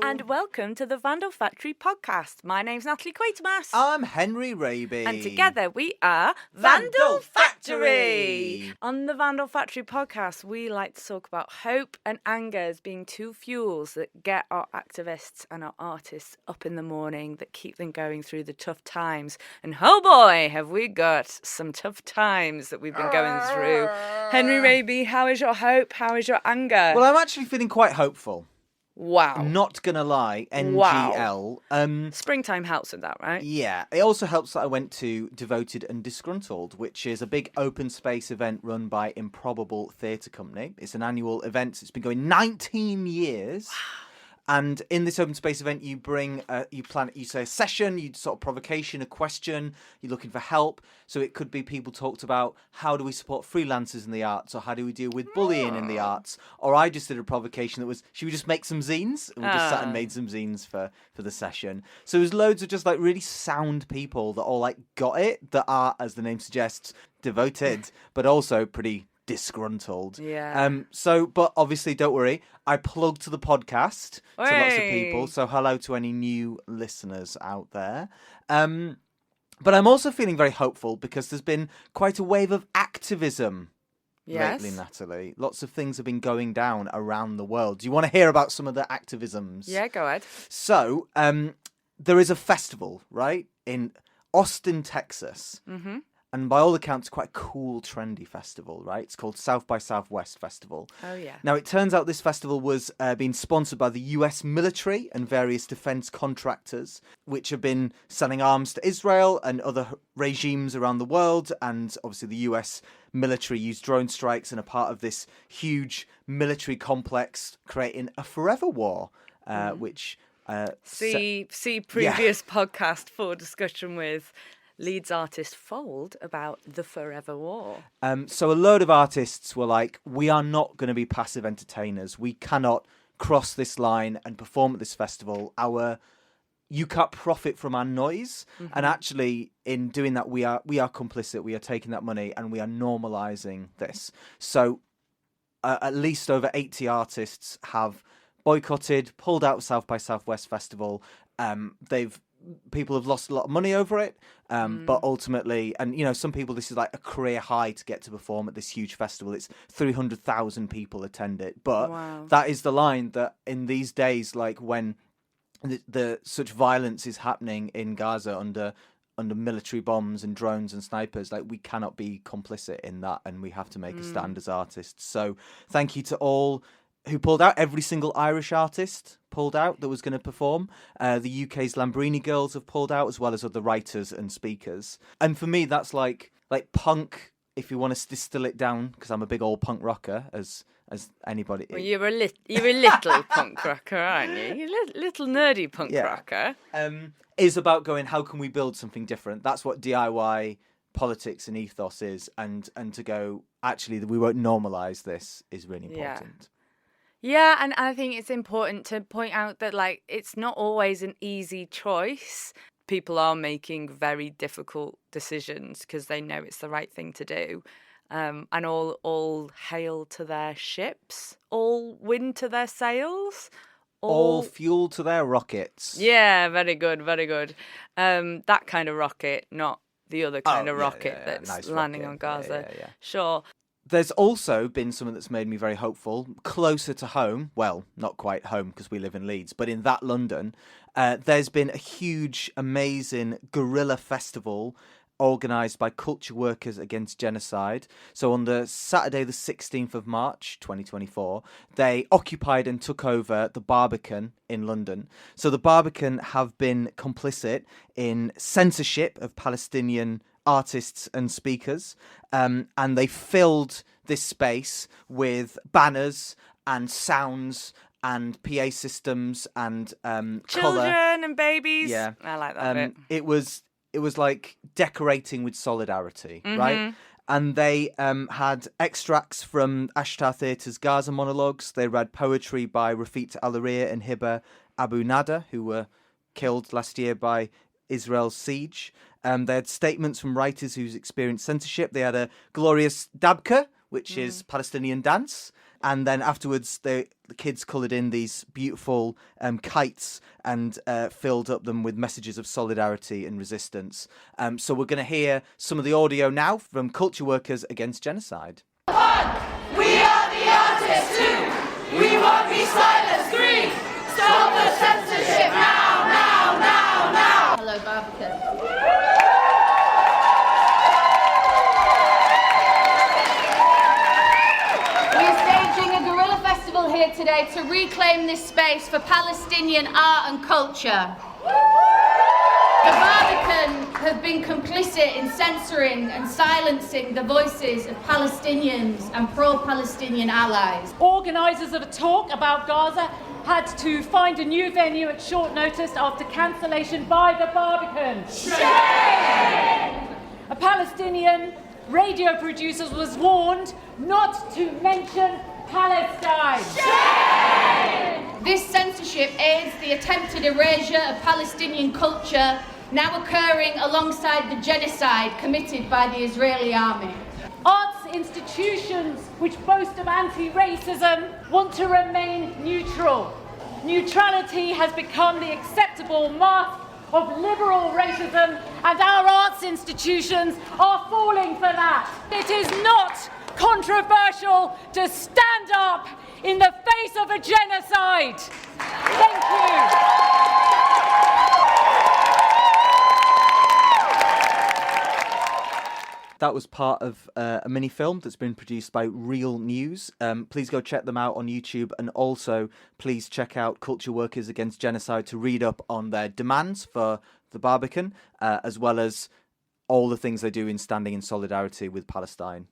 And welcome to the Vandal Factory podcast. My name's Natalie Quatermass. I'm Henry Raby. And together we are Vandal Factory. On the Vandal Factory podcast, we like to talk about hope and anger as being two fuels that get our activists and our artists up in the morning, that keep them going through the tough times. And oh boy, have we got some tough times that we've been going through. Henry Raby, how is your hope? How is your anger? Well, I'm actually feeling quite hopeful. Wow. Not gonna lie, NGL. Wow. Springtime helps with that, right? Yeah. It also helps that I went to Devoted and Disgruntled, which is a big open space event run by Improbable Theatre Company. It's an annual event. It's been going 19 years. Wow. And in this open space event, you bring, you say a session, you sort of provocation, a question, you're looking for help. So it could be people talked about how do we support freelancers in the arts, or how do we deal with bullying in the arts? Or I just did a provocation that was, should we just make some zines? And we just sat and made some zines for the session. So there's loads of just like really sound people that all like got it, that are, as the name suggests, devoted, but also pretty disgruntled. Yeah. But obviously, don't worry. I plugged the podcast to lots of people. So hello to any new listeners out there. But I'm also feeling very hopeful because there's been quite a wave of activism lately, Natalie. Lots of things have been going down around the world. Do you want to hear about some of the activisms? Yeah, go ahead. So there is a festival, right, in Austin, Texas. Mm-hmm. And by all accounts, quite a cool, trendy festival, right? It's called South by Southwest Festival. Oh, yeah. Now, it turns out this festival was being sponsored by the US military and various defense contractors, which have been selling arms to Israel and other regimes around the world. And obviously, the US military used drone strikes and are part of this huge military complex creating a forever war, which... See previous podcast for discussion with... Leeds artist Fold about the Forever War. So a load of artists were like, we are not going to be passive entertainers. We cannot cross this line and perform at this festival. You can't profit from our noise. Mm-hmm. And actually, in doing that, we are complicit. We are taking that money and we are normalising this. So at least over 80 artists have boycotted, pulled out South by Southwest Festival. People have lost a lot of money over it, but ultimately, and you know, some people, this is like a career high to get to perform at this huge festival. It's 300,000 people attend it, but that is the line that in these days, like when the such violence is happening in Gaza under military bombs and drones and snipers, like we cannot be complicit in that, and we have to make a stand as artists. So thank you to all who pulled out. Every single Irish artist pulled out that was going to perform. The UK's Lambrini Girls have pulled out, as well as other writers and speakers. And for me, that's like punk, if you want to distill it down, because I'm a big old punk rocker, as anybody. Well, you're a little punk rocker, aren't you? You're a little nerdy punk rocker. Is about going, how can we build something different? That's what DIY politics and ethos is, and to go, actually, we won't normalise this is really important. Yeah, and I think it's important to point out that, like, it's not always an easy choice. People are making very difficult decisions because they know it's the right thing to do. And all hail to their ships, all wind to their sails. All fuel to their rockets. Yeah, very good, very good. That kind of rocket, not the other kind of rocket that's nice landing rocket on Gaza. Yeah. Sure. There's also been something that's made me very hopeful, closer to home. Well, not quite home because we live in Leeds, but in that London, there's been a huge, amazing guerrilla festival organised by Culture Workers Against Genocide. So on the Saturday, the 16th of March, 2024, they occupied and took over the Barbican in London. So the Barbican have been complicit in censorship of Palestinian artists and speakers, and they filled this space with banners and sounds and PA systems and children colour and babies. Yeah, I like that bit. It was like decorating with solidarity, right? And they had extracts from Ashtar Theatre's Gaza monologues. They read poetry by Rafik Alaria and Hiba Abu Nada, who were killed last year by Israel's siege. They had statements from writers who's experienced censorship. They had a glorious dabka, which is Palestinian dance. And then afterwards, the kids coloured in these beautiful kites and filled up them with messages of solidarity and resistance. So we're going to hear some of the audio now from Culture Workers Against Genocide. 1. We are the artists. 2. We won't be silenced. 3. Stop the censorship now, now, now, now. Hello, Barbican. Here today to reclaim this space for Palestinian art and culture. The Barbican have been complicit in censoring and silencing the voices of Palestinians and pro-Palestinian allies. Organisers of a talk about Gaza had to find a new venue at short notice after cancellation by the Barbican. Shame! A Palestinian radio producer was warned not to mention Palestine. Shame! This censorship aids the attempted erasure of Palestinian culture, now occurring alongside the genocide committed by the Israeli army. Arts institutions which boast of anti-racism want to remain neutral. Neutrality has become the acceptable mask of liberal racism, and our arts institutions are falling for that. It is not controversial to stand up in the face of a genocide. Thank you. That was part of a mini film that's been produced by Real News. Please go check them out on YouTube, and also please check out Culture Workers Against Genocide to read up on their demands for the Barbican, as well as all the things they do in standing in solidarity with Palestine.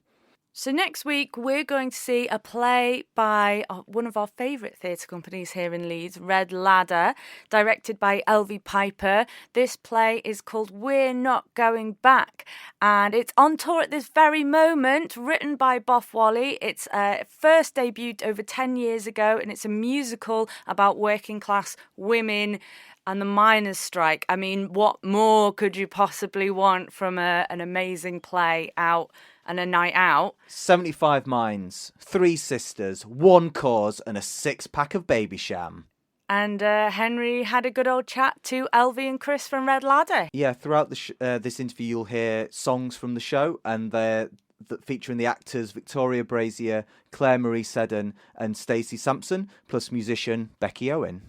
So next week, we're going to see a play by one of our favourite theatre companies here in Leeds, Red Ladder, directed by Elvi Piper. This play is called We're Not Going Back, and it's on tour at this very moment, written by Boff Wally. It's first debuted over 10 years ago, and it's a musical about working class women and the miners' strike. I mean, what more could you possibly want from an amazing play out and a night out? 75 minds, 3 sisters, 1 cause, and a 6-pack of Baby Sham. And Henry had a good old chat to Elvi and Chris from Red Ladder. Yeah, throughout this interview, you'll hear songs from the show, and they're featuring the actors Victoria Brazier, Claire Marie Seddon, and Stacey Sampson, plus musician Becky Owen.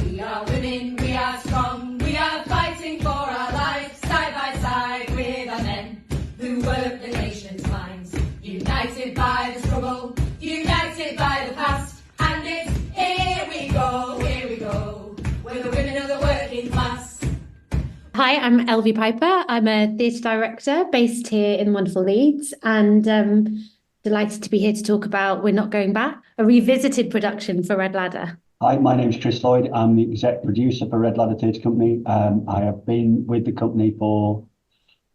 We are women, we are strong, we are fighting for our lives, side by side with our men who work the nation's minds. United by the struggle, united by the past, and it's here we go, we're the women of the working class. Hi, I'm Elvi Piper. I'm a theatre director based here in wonderful Leeds, and delighted to be here to talk about We're Not Going Back, a revisited production for Red Ladder. Hi, my name's Chris Lloyd. I'm the exec producer for Red Ladder Theatre Company. I have been with the company for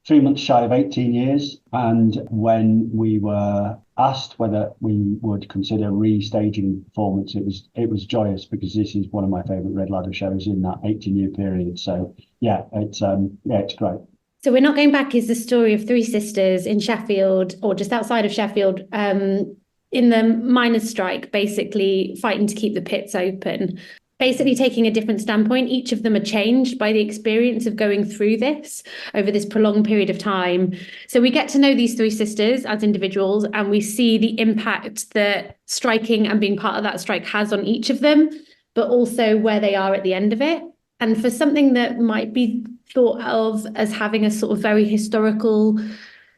3 months shy of 18 years. And when we were asked whether we would consider restaging the performance, it was joyous, because this is one of my favourite Red Ladder shows in that 18-year period. So yeah, it's great. So We're Not Going Back is the story of 3 sisters in Sheffield, or just outside of Sheffield, in the miners' strike, basically fighting to keep the pits open, basically taking a different standpoint. Each of them are changed by the experience of going through this over this prolonged period of time. So we get to know these 3 sisters as individuals, and we see the impact that striking and being part of that strike has on each of them, but also where they are at the end of it. And for something that might be thought of as having a sort of very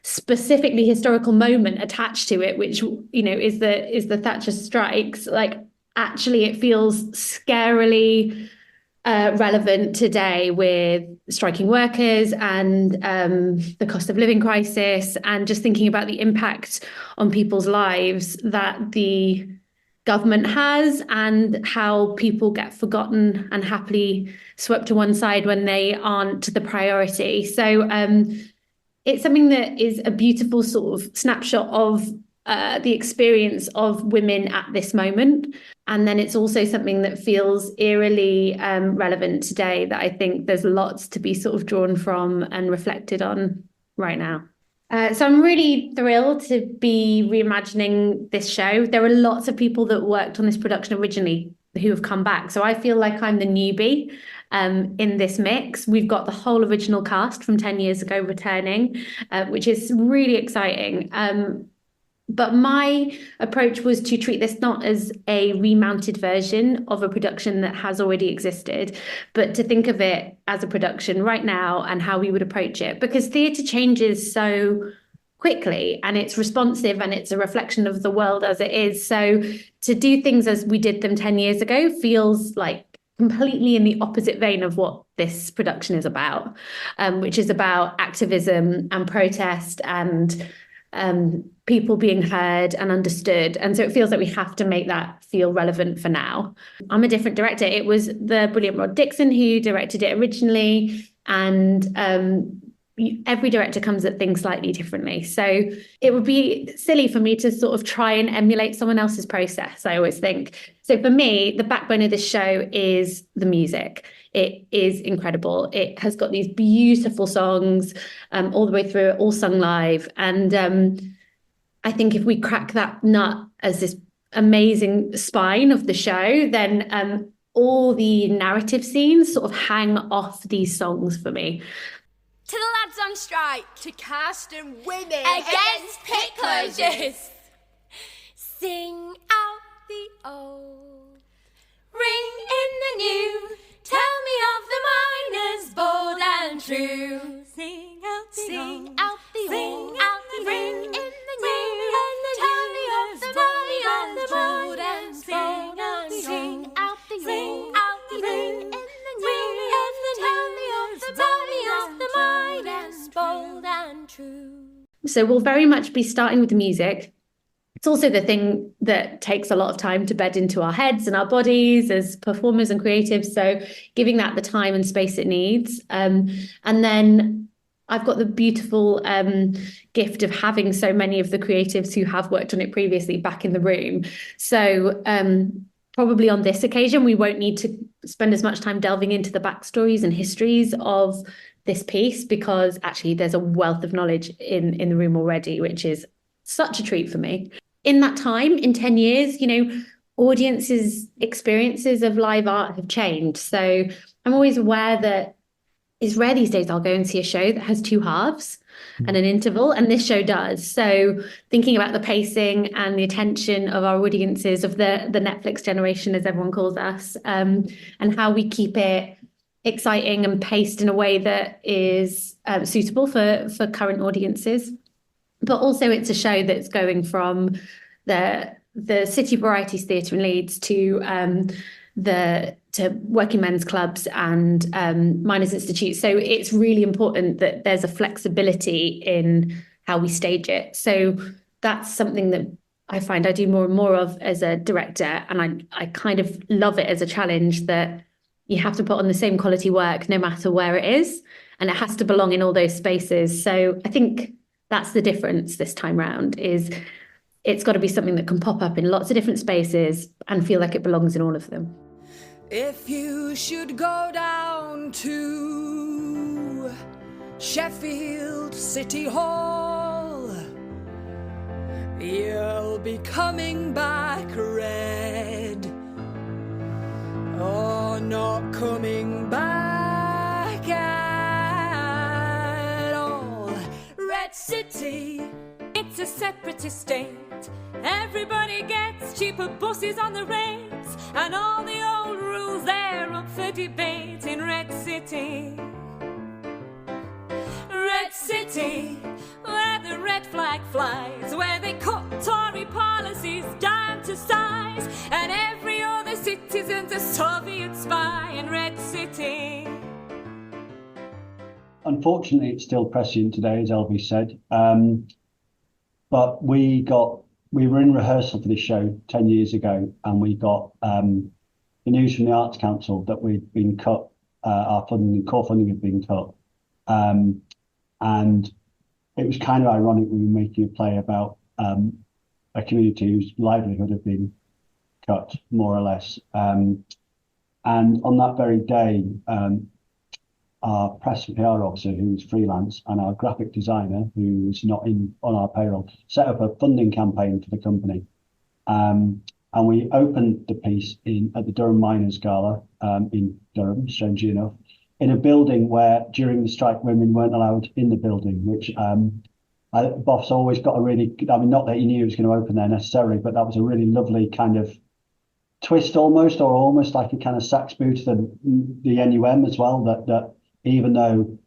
specifically historical moment attached to it, which, you know, is the Thatcher strikes, like, actually it feels scarily relevant today with striking workers and the cost of living crisis, and just thinking about the impact on people's lives that the government has, and how people get forgotten and happily swept to one side when they aren't the priority. So it's something that is a beautiful sort of snapshot of the experience of women at this moment. And then it's also something that feels eerily relevant today, that I think there's lots to be sort of drawn from and reflected on right now. So I'm really thrilled to be reimagining this show. There are lots of people that worked on this production originally who have come back. So I feel like I'm the newbie in this mix. We've got the whole original cast from 10 years ago returning, which is really exciting. But my approach was to treat this not as a remounted version of a production that has already existed, but to think of it as a production right now and how we would approach it. Because theatre changes so quickly and it's responsive and it's a reflection of the world as it is. So to do things as we did them 10 years ago feels like completely in the opposite vein of what this production is about, which is about activism and protest and people being heard and understood. And so it feels like we have to make that feel relevant for now. I'm a different director. It was the brilliant Rod Dixon who directed it originally. And every director comes at things slightly differently. So it would be silly for me to sort of try and emulate someone else's process, I always think. So for me, the backbone of this show is the music. It is incredible. It has got these beautiful songs all the way through, all sung live. And I think if we crack that nut as this amazing spine of the show, then all the narrative scenes sort of hang off these songs for me. To the lads on strike, to cast and women against pit closures. Sing out the old, ring in the new. Tell me of the miners, bold and true. Sing out the old, ring out the ring in the new. Tell me of the miners, bold and true. Sing out the ring in the new. Tell me of the miners, bold and true. So we'll very much be starting with the music. It's also the thing that takes a lot of time to bed into our heads and our bodies as performers and creatives. So giving that the time and space it needs. And then I've got the beautiful gift of having so many of the creatives who have worked on it previously back in the room. So probably on this occasion, we won't need to spend as much time delving into the backstories and histories of this piece, because actually there's a wealth of knowledge in the room already, which is such a treat for me. In that time, in 10 years, audiences' experiences of live art have changed. So I'm always aware that it's rare these days I'll go and see a show that has two halves and an interval, and this show does. So thinking about the pacing and the attention of our audiences, of the Netflix generation, as everyone calls us, and how we keep it exciting and paced in a way that is suitable for current audiences. But also it's a show that's going from the City Varieties Theatre in Leeds to working men's clubs and miners' institutes. So it's really important that there's a flexibility in how we stage it. So that's something that I find I do more and more of as a director. And I kind of love it as a challenge that you have to put on the same quality work no matter where it is. And it has to belong in all those spaces. So I think that's the difference this time round, is it's got to be something that can pop up in lots of different spaces and feel like it belongs in all of them. If you should go down to Sheffield City Hall, you'll be coming back red, or not coming back at all. Red City, it's a separatist state. Everybody gets cheaper buses on the rates, and all the old rules, they're up for debate in Red City. Red City, where the red flag flies, where they cut Tory policies down to size, and every other citizen's a Soviet spy in Red City. Unfortunately, it's still prescient today, as Elvi said. But we were in rehearsal for this show 10 years ago, and we got the news from the Arts Council that we'd been cut, our funding, core funding had been cut. And it was kind of ironic we were making a play about a community whose livelihood had been cut, more or less. And on that very day, our press and PR officer, who was freelance, and our graphic designer, who was not on our payroll, set up a funding campaign for the company. And we opened the piece at the Durham Miners Gala in Durham, strangely enough, in a building where during the strike women weren't allowed in the building, which Boff's always got a really, I mean, not that he knew it was going to open there necessarily, but that was a really lovely kind of twist almost, or almost like a kind of sax boot to the NUM as well, that even though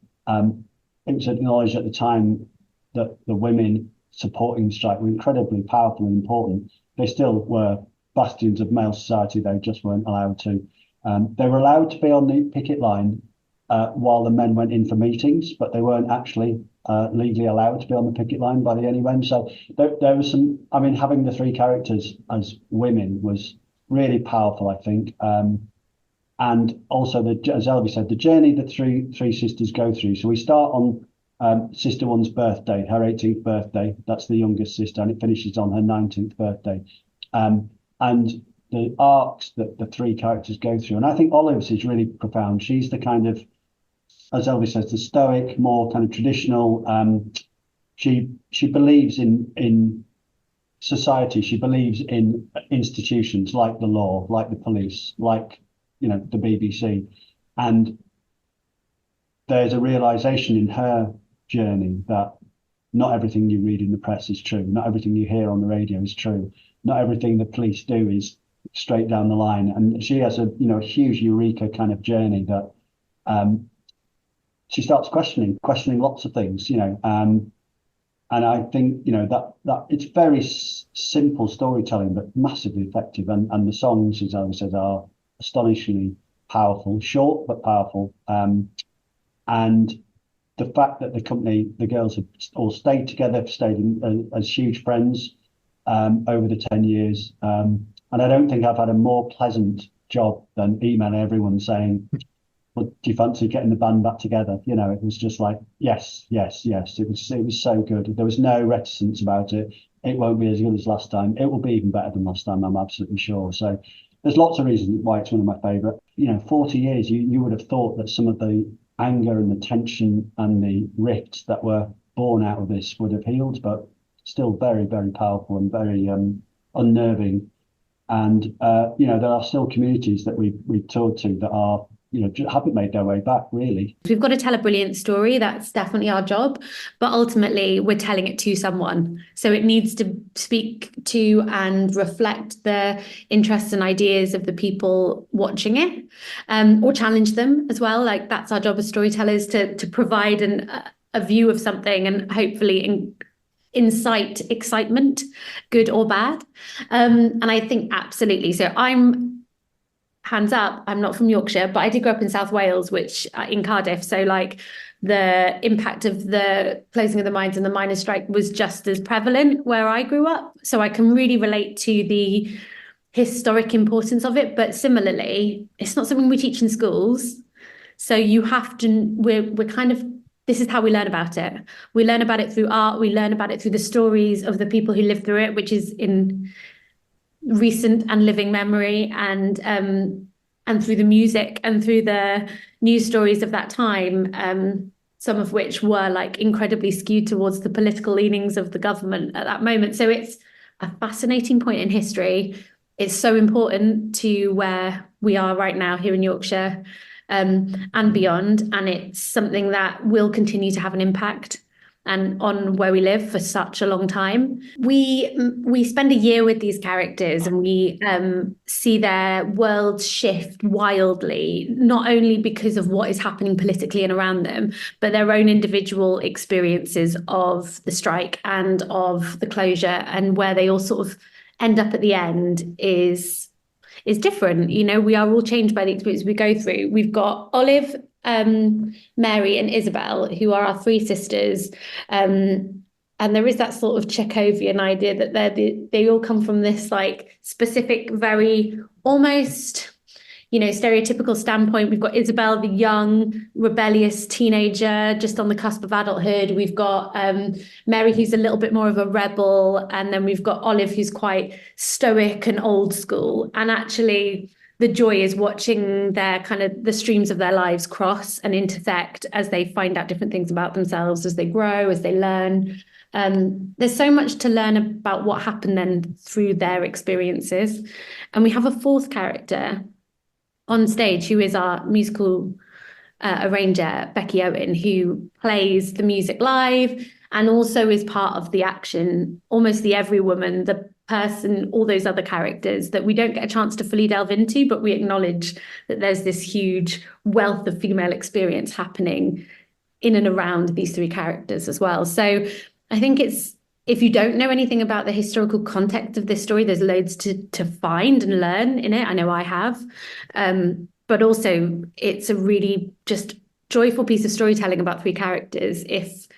it was acknowledged at the time that the women supporting the strike were incredibly powerful and important, they still were bastions of male society. They just weren't allowed to. They were allowed to be on the picket line while the men went in for meetings, but they weren't actually legally allowed to be on the picket line by the NUM. So there was some, I mean, having the three characters as women was really powerful, I think. And also, as Elvi said, the journey the three sisters go through. So we start on Sister One's birthday, her 18th birthday. That's the youngest sister, and it finishes on her 19th birthday. And the arcs that the three characters go through. And I think Olive's is really profound. She's the kind of, as Elvi says, the stoic, more kind of traditional. She believes in society. She believes in institutions like the law, like the police, like, you know, the BBC. And there's a realization in her journey that not everything you read in the press is true. Not everything you hear on the radio is true. Not everything the police do is straight down the line. And she has a huge eureka kind of journey that she starts questioning lots of things, and I think, that it's very simple storytelling, but massively effective. And the songs, as I said, are astonishingly powerful, short, but powerful. And the fact that the girls have all stayed together, as huge friends over the 10 years. And I don't think I've had a more pleasant job than emailing everyone saying, well, do you fancy getting the band back together? It was just like, yes. It was so good. There was no reticence about it. It won't be as good as last time. It will be even better than last time, I'm absolutely sure. So there's lots of reasons why it's one of my favourite. 40 years, you would have thought that some of the anger and the tension and the rifts that were born out of this would have healed, but still very, very powerful and very unnerving. And, there are still communities that we've toured to that are, haven't made their way back, really. We've got to tell a brilliant story. That's definitely our job. But ultimately, we're telling it to someone. So it needs to speak to and reflect the interests and ideas of the people watching it, or challenge them as well. Like, that's our job as storytellers, to provide a view of something and hopefully incite excitement, good or bad. And I think absolutely. So hands up, I'm not from Yorkshire, but I did grow up in South Wales, which in Cardiff. So like the impact of the closing of the mines and the miners' strike was just as prevalent where I grew up. So I can really relate to the historic importance of it. But similarly, it's not something we teach in schools. So you have to, we're kind of, this is how we learn about it. We learn about it through art. We learn about it through the stories of the people who lived through it, which is in recent and living memory, and through the music and through the news stories of that time, some of which were like incredibly skewed towards the political leanings of the government at that moment. So it's a fascinating point in history. It's so important to where we are right now here in Yorkshire, and beyond. And it's something that will continue to have an impact and on where we live for such a long time. We spend a year with these characters, and we see their worlds shift wildly, not only because of what is happening politically and around them, but their own individual experiences of the strike and of the closure, and where they all sort of end up at the end is different. We are all changed by the experience we go through. We've got Olive, Mary and Isabel, who are our three sisters, and there is that sort of Chekhovian idea that they all come from this like specific, very almost stereotypical standpoint, we've got Isabel, the young, rebellious teenager, just on the cusp of adulthood. We've got Mary, who's a little bit more of a rebel. And then we've got Olive, who's quite stoic and old school. And actually, the joy is watching the streams of their lives cross and intersect as they find out different things about themselves, as they grow, as they learn. There's so much to learn about what happened then through their experiences. And we have a fourth character on stage, who is our musical arranger, Becky Owen, who plays the music live and also is part of the action, almost the every woman, the person, all those other characters that we don't get a chance to fully delve into, but we acknowledge that there's this huge wealth of female experience happening in and around these three characters as well. So I think if you don't know anything about the historical context of this story, there's loads to find and learn in it. I know I have. But also, it's a really just joyful piece of storytelling about three characters, if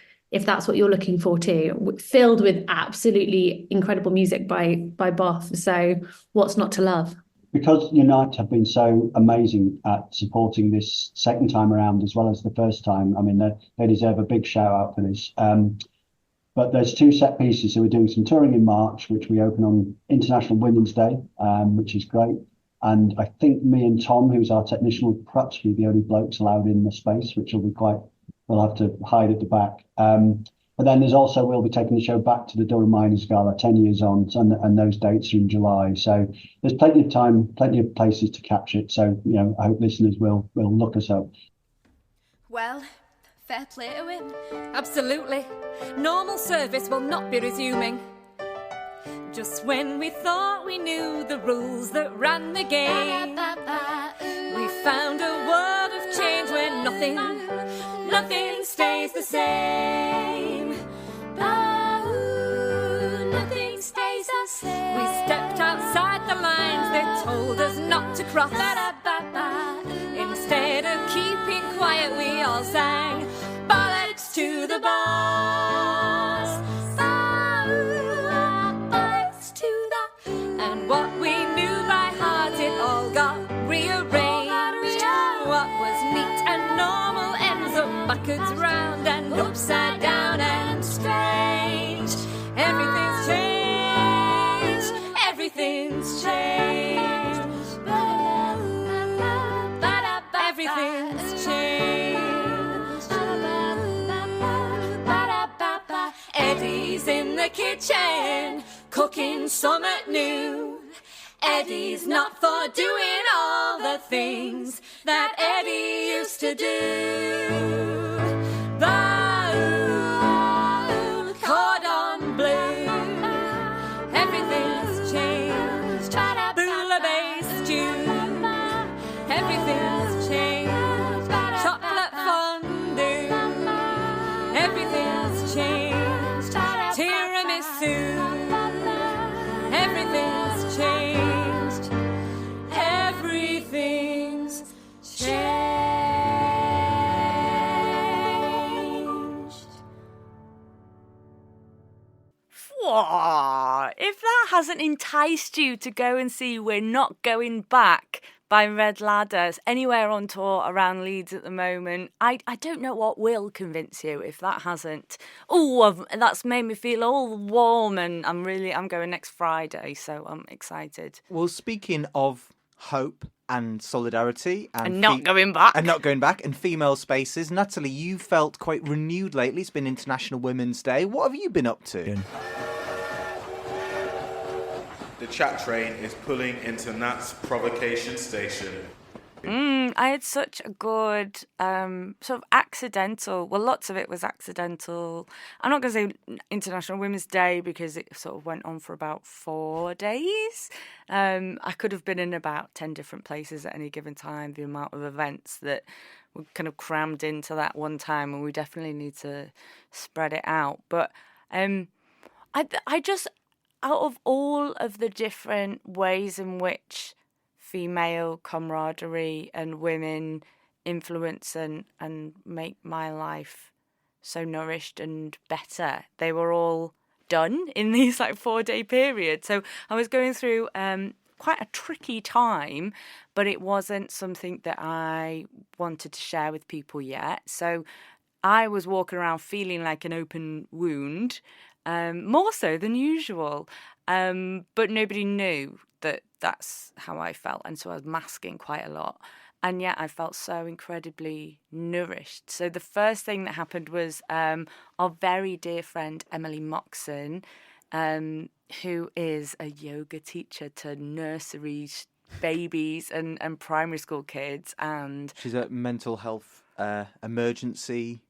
that's what you're looking for too, filled with absolutely incredible music by Boff. So what's not to love? Because Unite have been so amazing at supporting this second time around as well as the first time, I mean, they deserve a big shout out for this. But there's two set pieces. So we're doing some touring in March, which we open on International Women's Day, which is great. And I think me and Tom, who's our technician, will perhaps be the only blokes allowed in the space, which will be we'll have to hide at the back. But then we'll be taking the show back to the Durham Miners Gala, 10 years on, and those dates are in July. So there's plenty of time, plenty of places to capture it. So, I hope listeners will look us up. Well, fair play to him. Absolutely. Normal service will not be resuming. Just when we thought we knew the rules that ran the game, we found a world of change where nothing stays the same. Nothing stays the same. We stepped outside the lines they told us not to cross. Instead of keeping quiet, we all sang bollocks to the boss. And what we knew by heart, it all got rearranged. What was neat and normal ends up backwards round and upside down and strange. Everything's changed. Everything's changed. Everything's changed. Eddie's in the kitchen, cooking something new. Eddie's not for doing all the things that Eddie used to do. The cordon bleu, everything's changed. Bouillabaisse stew, everything's changed. Chocolate fondue, everything's changed. Tiramisu, everything's changed. Everything's changed. Whoa, if that hasn't enticed you to go and see We're Not Going Back by Red Ladders anywhere on tour around Leeds at the moment, I don't know what will convince you if that hasn't. Oh, that's made me feel all warm, and I'm going next Friday, so I'm excited. Well, speaking of hope and solidarity and not going back and female spaces, Natalie, you felt quite renewed lately. It's been International Women's Day. What have you been up to? The chat train is pulling into Nat's provocation station. I had such a good sort of accidental, well, lots of it was accidental. I'm not going to say International Women's Day because it sort of went on for about 4 days. I could have been in about 10 different places at any given time, the amount of events that were kind of crammed into that one time, and we definitely need to spread it out. But I just, out of all of the different ways in which female camaraderie and women influence and make my life so nourished and better, they were all done in these 4-day period. So I was going through quite a tricky time, but it wasn't something that I wanted to share with people yet. So I was walking around feeling like an open wound, more so than usual. But nobody knew that that's how I felt. And so I was masking quite a lot. And yet I felt so incredibly nourished. So the first thing that happened was our very dear friend, Emily Moxon, who is a yoga teacher to nursery babies and primary school kids. And she's a mental health emergency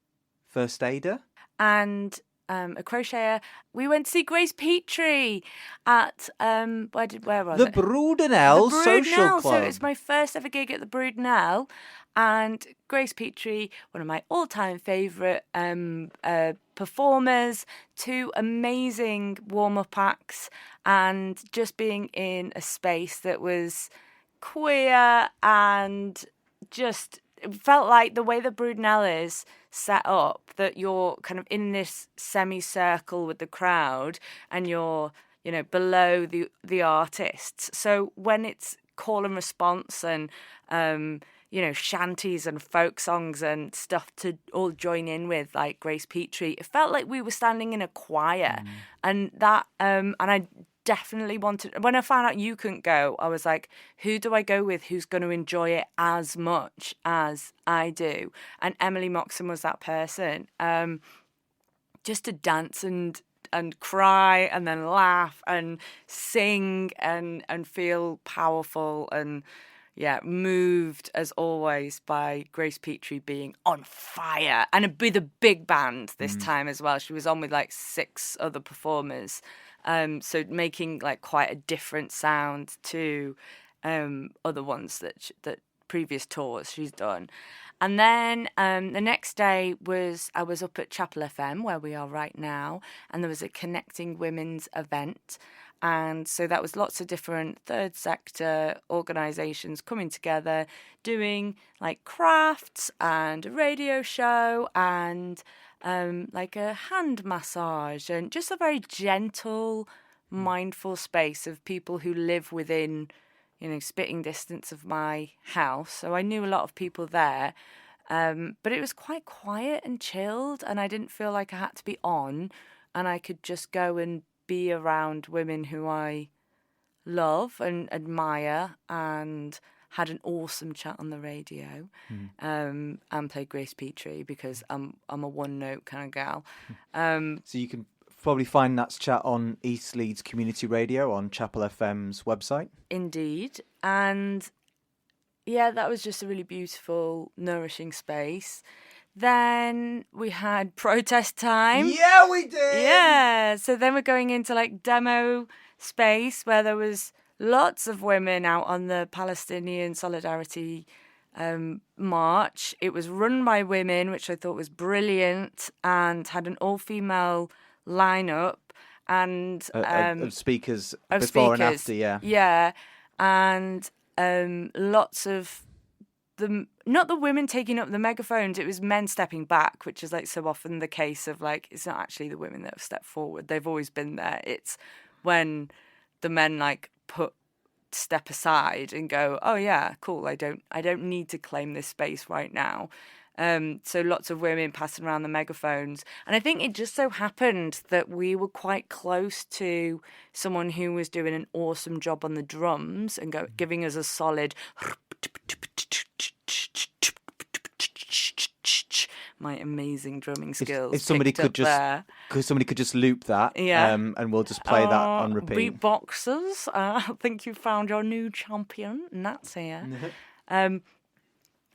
first aider. And a crocheter. We went to see Grace Petrie at where was the it? Brudenell The Social Brudenell. Club. So it was my first ever gig at the Brudenell, and Grace Petrie, one of my all-time favourite performers, 2 amazing warm-up acts, and just being in a space that was queer and just. It felt like the way the Brudenell is set up, that you're kind of in this semicircle with the crowd and you're, below the artists. So when it's call and response and, shanties and folk songs and stuff to all join in with, like Grace Petrie, it felt like we were standing in a choir. And that, and I definitely wanted, when I found out you couldn't go, I was like, who do I go with who's going to enjoy it as much as I do? And Emily Moxon was that person, just to dance and cry and then laugh and sing and feel powerful and moved as always by Grace Petrie being on fire, and with a big band this time as well. She was on with like 6 other performers. So making like quite a different sound to other ones that previous tours she's done. And then the next day I was up at Chapel FM, where we are right now, and there was a Connecting Women's event. And so that was lots of different third sector organisations coming together, doing like crafts and a radio show and like a hand massage, and just a very gentle, mindful space of people who live within, spitting distance of my house. So I knew a lot of people there, but it was quite quiet and chilled, and I didn't feel like I had to be on, and I could just go and be around women who I love and admire, and had an awesome chat on the radio, and played Grace Petrie because I'm a one-note kind of gal. So you can probably find Nat's chat on East Leeds Community Radio on Chapel FM's website. Indeed. And yeah, that was just a really beautiful, nourishing space. Then we had protest time. Yeah, we did! Yeah. So then we're going into like demo space where there was lots of women out on the Palestinian Solidarity march. It was run by women, which I thought was brilliant, and had an all-female lineup and of speakers before and after, yeah, and lots of not the women taking up the megaphones. It was men stepping back, which is like so often the case of like, it's not actually the women that have stepped forward. They've always been there. It's when the men like step aside and go, oh yeah, cool, I don't need to claim this space right now. So lots of women passing around the megaphones, and I think it just so happened that we were quite close to someone who was doing an awesome job on the drums and giving us a solid my amazing drumming skills. If somebody could just loop that, and we'll just play that on repeat. Beatboxers, I think you found your new champion, and that's here.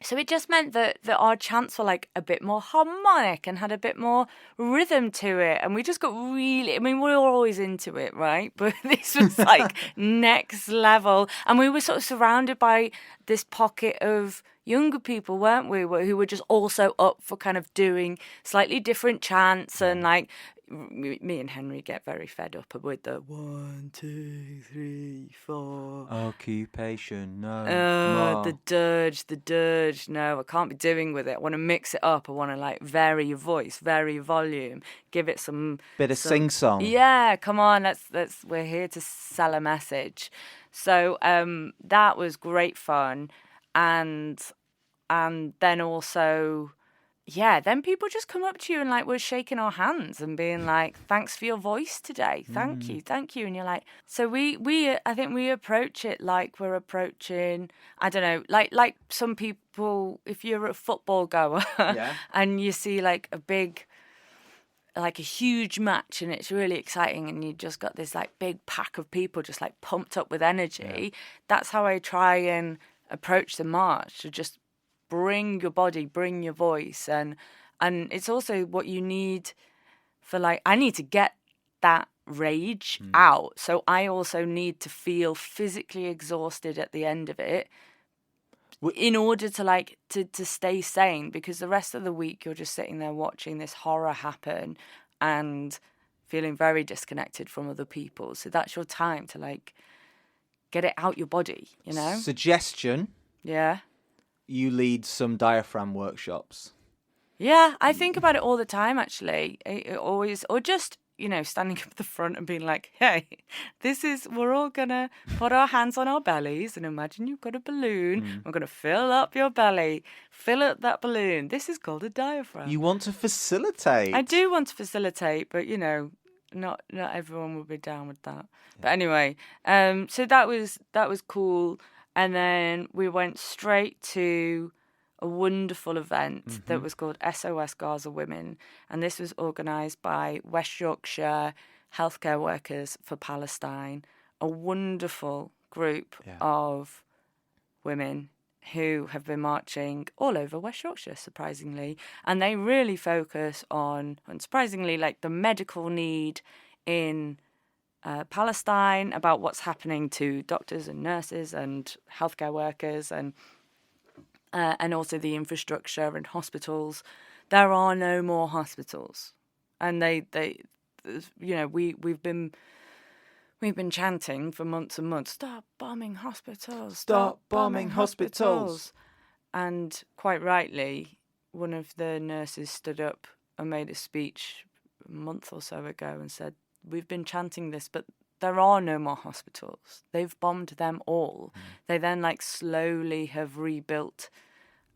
So it just meant that our chants were like a bit more harmonic and had a bit more rhythm to it. And we just got really, I mean, we were always into it, right? But this was like next level. And we were sort of surrounded by this pocket of younger people, weren't we? Who were just also up for kind of doing slightly different chants and like me and Henry get very fed up with the 1, 2, 3, 4. Occupation, no more. The dirge. No, I can't be doing with it. I want to mix it up. I want to like vary your voice, vary your volume, give it some Bit of sing-song. Yeah, come on. Let's. We're here to sell a message. So that was great fun, and then also. Yeah, then people just come up to you and like we're shaking our hands and being like, "Thanks for your voice today. Thank you." And you're like, so we I think we approach it like we're approaching, I don't know, like some people, if you're a football goer and you see like a huge match and it's really exciting and you just got this like big pack of people just like pumped up with energy. That's how I try and approach the march, to just bring your body, bring your voice, and it's also what you need for like, I need to get that rage out, so I also need to feel physically exhausted at the end of it in order to like to stay sane, because the rest of the week you're just sitting there watching this horror happen and feeling very disconnected from other people. So that's your time to like get it out your body, you know. Suggestion. Yeah. You lead some diaphragm workshops. Yeah, I think about it all the time, actually. It always, or just, you know, standing up at the front and being like, hey, we're all going to put our hands on our bellies and imagine you've got a balloon. We're going to fill up your belly, fill up that balloon. This is called a diaphragm. You want to facilitate. I do want to facilitate, but, you know, not everyone will be down with that. Yeah. But anyway, so that was cool. And then we went straight to a wonderful event that was called SOS Gaza Women. And this was organised by West Yorkshire Healthcare Workers for Palestine, a wonderful group of women who have been marching all over West Yorkshire, surprisingly. And they really focus on, unsurprisingly, like the medical need in Palestine, about what's happening to doctors and nurses and healthcare workers, and also the infrastructure and hospitals. There are no more hospitals, and they you know, we've been chanting for months and months, stop bombing hospitals, stop bombing hospitals. And quite rightly, one of the nurses stood up and made a speech a month or so ago and said, we've been chanting this, but there are no more hospitals. They've bombed them all. They then like slowly have rebuilt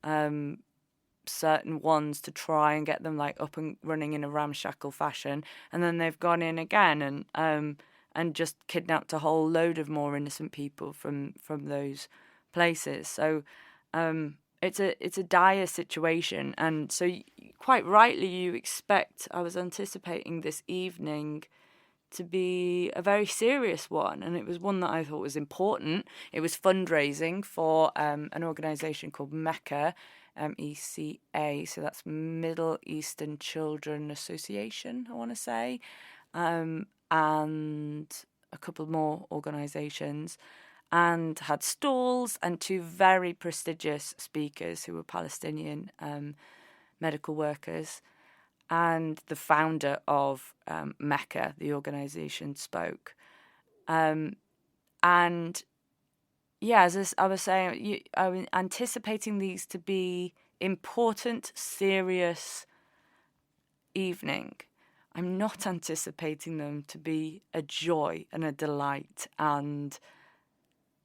certain ones to try and get them like up and running in a ramshackle fashion, and then they've gone in again and just kidnapped a whole load of more innocent people from those places. So it's a dire situation, and so quite rightly you expect. I was anticipating this evening to be a very serious one, and it was one that I thought was important. It was fundraising for an organisation called MECA, MECA, so that's Middle Eastern Children Association, I want to say, and a couple more organisations, and had stalls and two very prestigious speakers who were Palestinian medical workers. And the founder of MECA, the organisation, spoke. And yeah, as I was saying, I was anticipating these to be important, serious evening. I'm not anticipating them to be a joy and a delight, and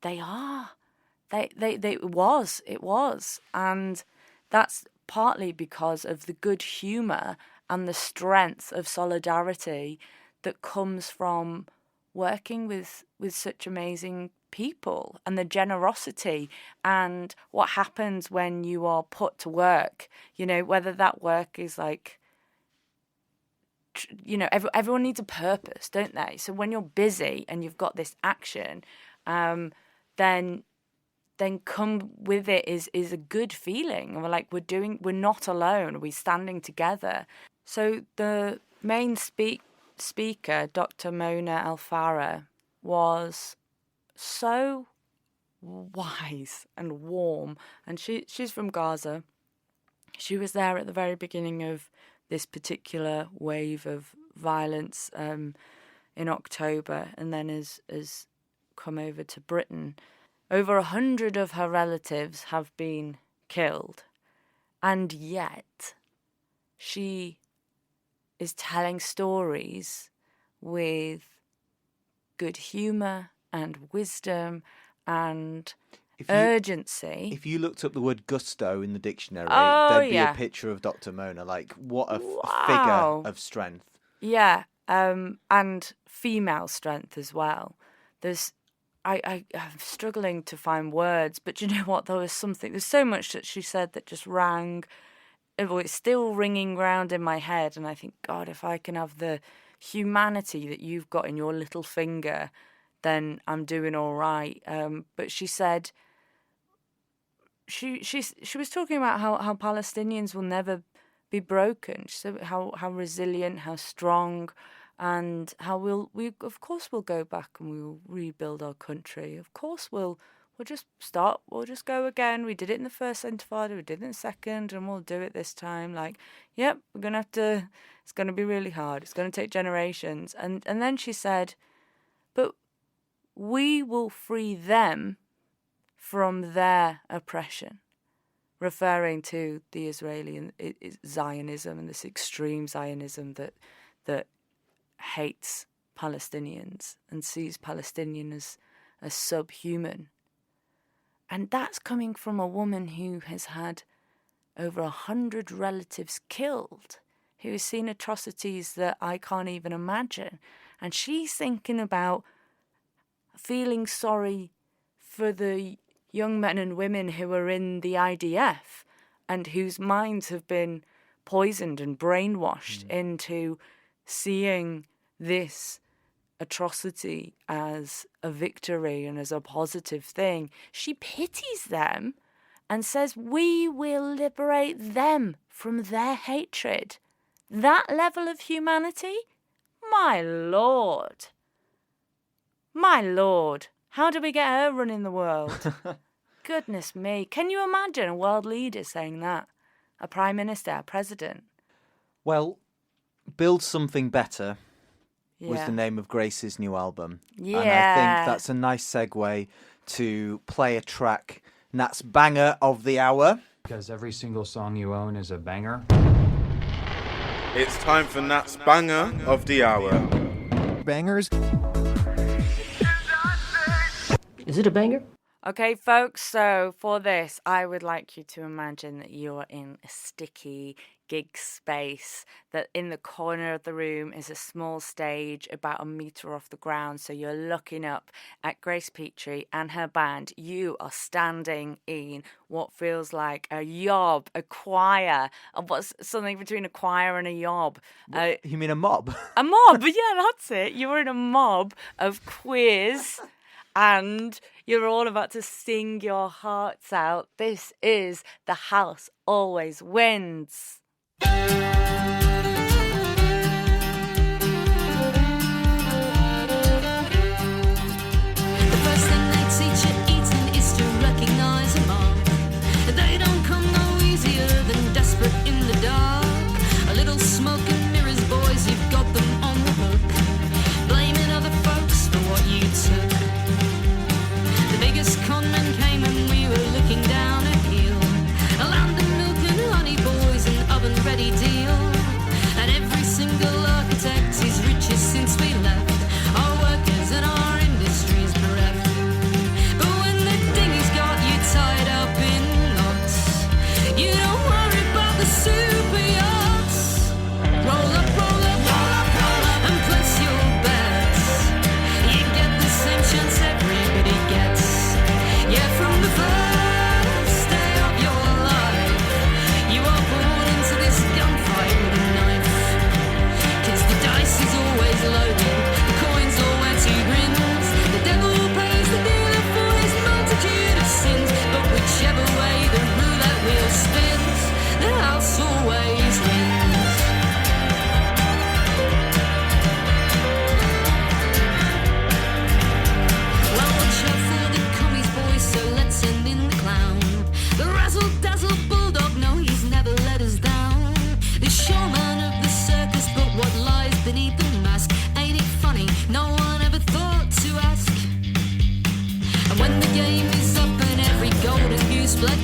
they are. It was, and that's partly because of the good humour and the strength of solidarity that comes from working with such amazing people, and the generosity and what happens when you are put to work, you know, whether that work is like, you know, everyone needs a purpose, don't they? So when you're busy and you've got this action, then come with it is a good feeling. And we're like, we're not alone. We're standing together. So the main speaker, Dr. Mona El-Farah, was so wise and warm. And she's from Gaza. She was there at the very beginning of this particular wave of violence in October, and then has come over to Britain. Over 100 of her relatives have been killed, and yet she is telling stories with good humour and wisdom and urgency. If you looked up the word gusto in the dictionary, there'd be a picture of Dr. Mona. Like, what a figure of strength. Yeah, and female strength as well. I'm struggling to find words, but you know what? There's so much that she said that just rang. It's still ringing round in my head, and I think, God, if I can have the humanity that you've got in your little finger, then I'm doing all right. But she said she was talking about how Palestinians will never be broken. She said how resilient, how strong, and how we of course we'll go back and we'll rebuild our country. Of course we'll just start. We'll just go again. We did it in the first Intifada, we did it in the second, and we'll do it this time. Like, yep, we're gonna have to. It's gonna be really hard. It's gonna take generations. And then she said, but we will free them from their oppression, referring to the Israeli Zionism and this extreme Zionism that hates Palestinians and sees Palestinians as subhuman. And that's coming from a woman who has had over 100 relatives killed, who has seen atrocities that I can't even imagine. And she's thinking about feeling sorry for the young men and women who are in the IDF and whose minds have been poisoned and brainwashed into seeing this atrocity as a victory and as a positive thing. She pities them and says, we will liberate them from their hatred. That level of humanity? My Lord. My Lord. How do we get her running the world? Goodness me. Can you imagine a world leader saying that? A prime minister, a president? Well, Build Something Better was the name of Grace's new album. Yeah. And I think that's a nice segue to play a track, Nat's banger of the hour. Because every single song you own is a banger. It's time for Nat's banger of the hour. Bangers. Is it a banger? Okay, folks, so for this, I would like you to imagine that you're in a sticky gig space, that in the corner of the room is a small stage about a metre off the ground, so you're looking up at Grace Petrie and her band. You are standing in what feels like a yob, a choir, and what's something between a choir and a yob. You mean a mob? A mob, yeah, that's it. You're in a mob of queers. And you're all about to sing your hearts out. This is The House Always Wins. The first thing they teach you eating is to recognise a mark. They don't come no easier than desperate in the dark. A little smoke and mirrors, boys, you've got them on the hook. Blaming other folks for what you took. Biggest conman came when we were looking down a hill. A land of milk and honey, boys, and oven-ready deal.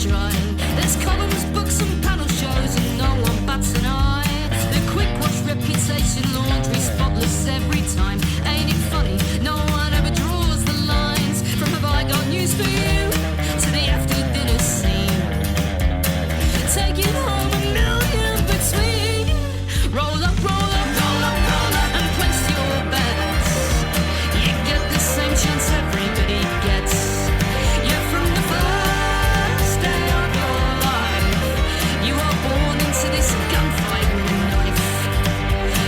dry. There's columns, books and panel shows and no one bats an eye. The quick watch reputation, laundry spotless every time. Ain't it funny? No one ever draws the lines from have I got news for you to the after dinner scene. Taking home a million between. Roll up, roll up, roll up, roll up and place your bets. You get the same chance everybody gets. You're from the first day of your life. You are born into this gunfight with a knife.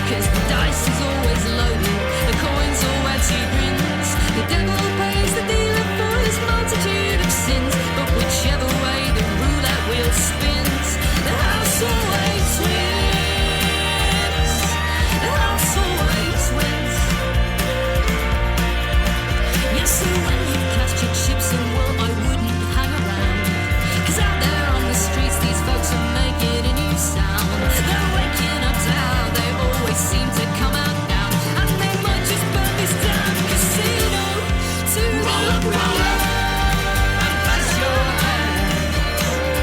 'Cause the dice is always loaded, the coins all wear two grins. The devil pays the dealer for his multitude of sins. But whichever way the roulette wheel spins, the house always wins. The house always wins. Yes, so when you've cashed your chips and well, I wouldn't hang around. 'Cause out there on the streets, these folks are making a new sound. They're waking up down, they always seem to come out down. And they might just burn this down casino to roll up, roll up and pass your hands.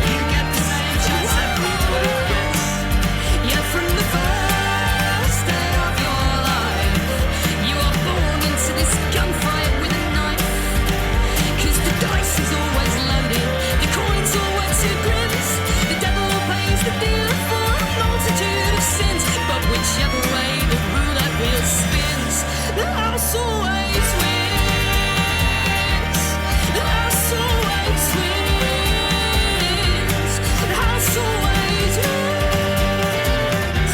You get the same chance everybody gets. You're from the first day of your life. You are born into this gunfight with a knife. 'Cause the dice is always loaded, the coins all wear two grins. The devil pays the dealer for a multitude of sins. But whichever way the roulette wheel spins, the house always wins. The house always wins. The house always wins.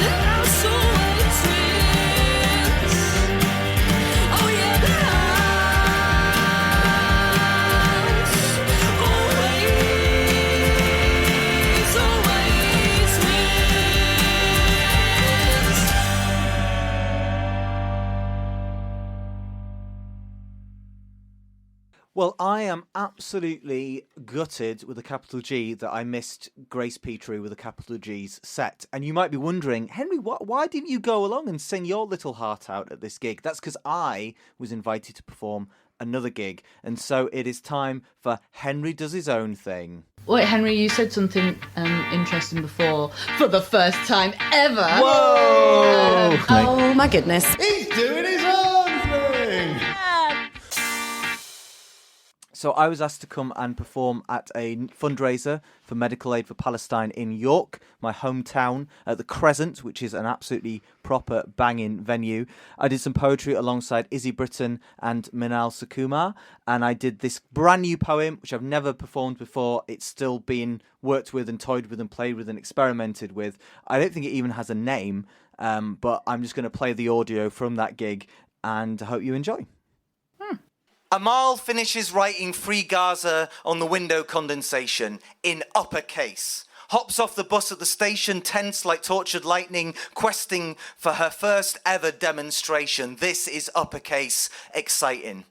The house always wins. Oh yeah, the house always, always wins. Well, I am absolutely gutted with a capital G that I missed Grace Petrie with a capital G's set. And you might be wondering, Henry, why didn't you go along and sing your little heart out at this gig? That's because I was invited to perform another gig. And so it is time for Henry Does His Own Thing. Wait, Henry, you said something interesting before. For the first time ever. Whoa! Oh my goodness. He's doing his own thing! So I was asked to come and perform at a fundraiser for Medical Aid for Palestine in York, my hometown, at the Crescent, which is an absolutely proper banging venue. I did some poetry alongside Izzy Britton and Minal Sukumar, and I did this brand new poem, which I've never performed before. It's still being worked with and toyed with and played with and experimented with. I don't think it even has a name, but I'm just going to play the audio from that gig, and I hope you enjoy. Amal finishes writing Free Gaza on the window condensation in uppercase. Hops off the bus at the station, tense like tortured lightning, questing for her first ever demonstration. This is uppercase exciting.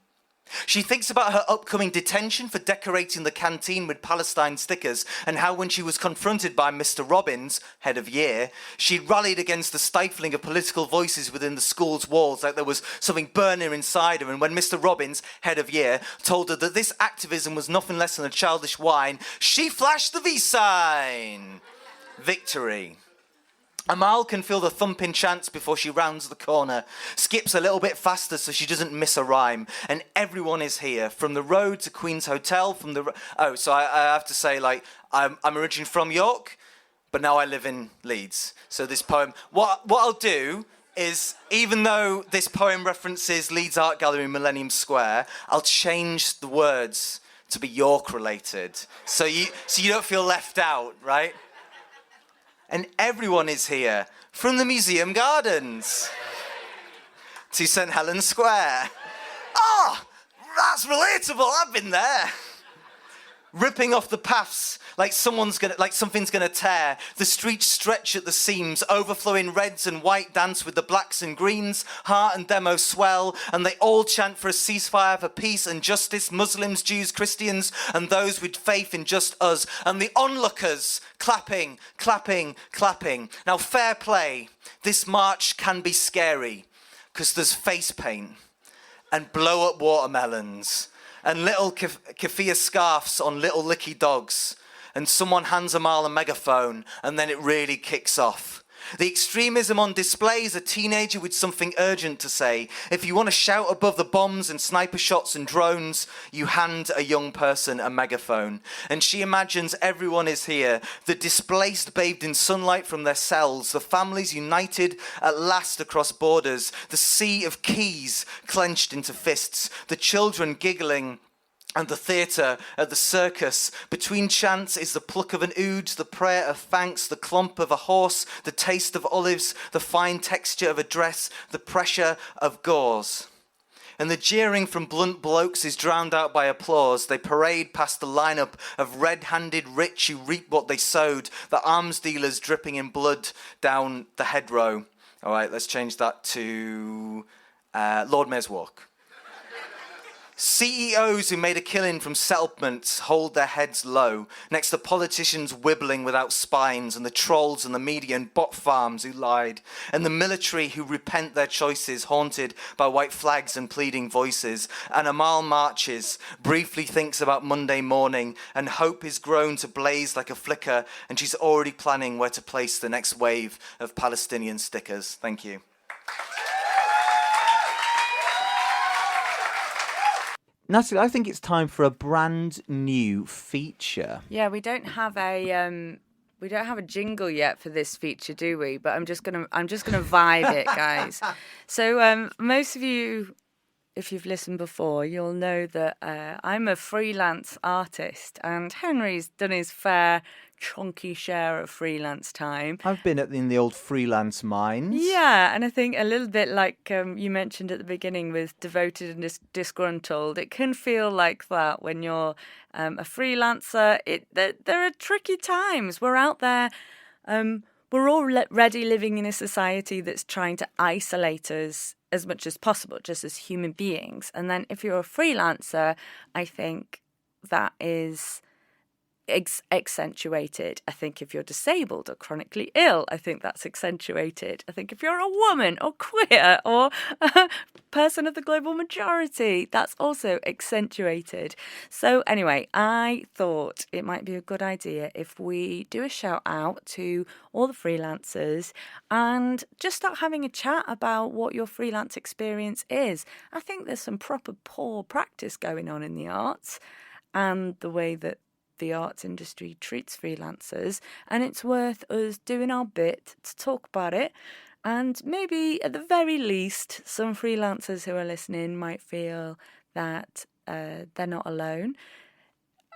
She thinks about her upcoming detention for decorating the canteen with Palestine stickers and how when she was confronted by Mr. Robbins, head of year, she rallied against the stifling of political voices within the school's walls, like there was something burning inside her. And when Mr. Robbins, head of year, told her that this activism was nothing less than a childish whine, she flashed the V sign. Victory. Amal can feel the thumping chants before she rounds the corner, skips a little bit faster so she doesn't miss a rhyme, and everyone is here, from the road to Queen's Hotel, I have to say, like, I'm originally from York, but now I live in Leeds. So this poem, what I'll do is, even though this poem references Leeds Art Gallery in Millennium Square, I'll change the words to be York related, so you don't feel left out, right? And everyone is here, from the Museum Gardens to St. Helens Square. Ah, that's relatable, I've been there. Ripping off the paths like something's gonna tear. The streets stretch at the seams, overflowing reds and white dance with the blacks and greens. Heart and demo swell, and they all chant for a ceasefire, for peace and justice. Muslims, Jews, Christians, and those with faith in just us. And the onlookers clapping, clapping, clapping. Now, fair play. This march can be scary, because there's face paint and blow-up watermelons and little keffiyeh scarves on little licky dogs, and someone hands Amal a megaphone, and then it really kicks off. The extremism on display is a teenager with something urgent to say. If you want to shout above the bombs and sniper shots and drones, you hand a young person a megaphone. And she imagines everyone is here, the displaced bathed in sunlight from their cells, the families united at last across borders, the sea of keys clenched into fists, the children giggling, and the theatre at the circus. Between chants is the pluck of an oud, the prayer of thanks, the clump of a horse, the taste of olives, the fine texture of a dress, the pressure of gauze. And the jeering from blunt blokes is drowned out by applause. They parade past the lineup of red-handed rich who reap what they sowed, the arms dealers dripping in blood down the headrow. All right, let's change that to Lord Mayor's Walk. CEOs who made a killing from settlements hold their heads low, next to politicians wibbling without spines, and the trolls and the media and bot farms who lied, and the military who repent their choices, haunted by white flags and pleading voices. And Amal marches, briefly thinks about Monday morning, and hope is grown to blaze like a flicker, and she's already planning where to place the next wave of Palestinian stickers. Thank you. Natalie, I think it's time for a brand new feature. Yeah, we don't have a jingle yet for this feature, do we? But I'm just gonna vibe it, guys. So most of you, if you've listened before, you'll know that I'm a freelance artist, and Henry's done his fair chunky share of freelance time. I've been in the old freelance mines. Yeah, and I think a little bit like you mentioned at the beginning with devoted and disgruntled, it can feel like that when you're a freelancer. There are tricky times. We're out there. We're already living in a society that's trying to isolate us as much as possible, just as human beings. And then if you're a freelancer, I think that is accentuated. I think if you're disabled or chronically ill, I think that's accentuated. I think if you're a woman or queer or a person of the global majority, that's also accentuated. So anyway, I thought it might be a good idea if we do a shout out to all the freelancers and just start having a chat about what your freelance experience is. I think there's some proper poor practice going on in the arts and the way that the arts industry treats freelancers, and it's worth us doing our bit to talk about it. And maybe at the very least, some freelancers who are listening might feel that they're not alone.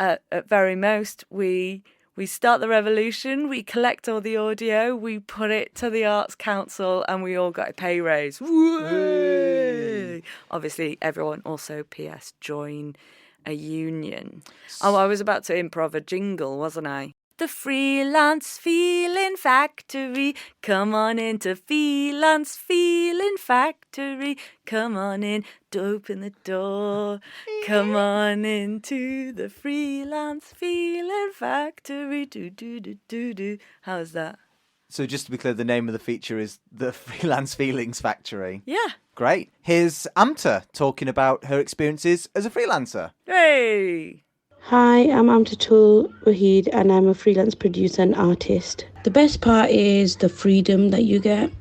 At very most, we start the revolution, we collect all the audio, we put it to the Arts Council, and we all got a pay raise. Whee! Obviously, everyone also, P.S., join a union. Oh, I was about to improv a jingle, wasn't I? The Freelance Feeling Factory. Come on into Freelance Feeling Factory. Come on in, open the door. Come on into the Freelance Feeling Factory. Do do do do do. How's that? So just to be clear, the name of the feature is the Freelance Feelings Factory. Yeah. Great. Here's Amta talking about her experiences as a freelancer. Hey! Hi, I'm Amtatul Wahid and I'm a freelance producer and artist. The best part is the freedom that you get,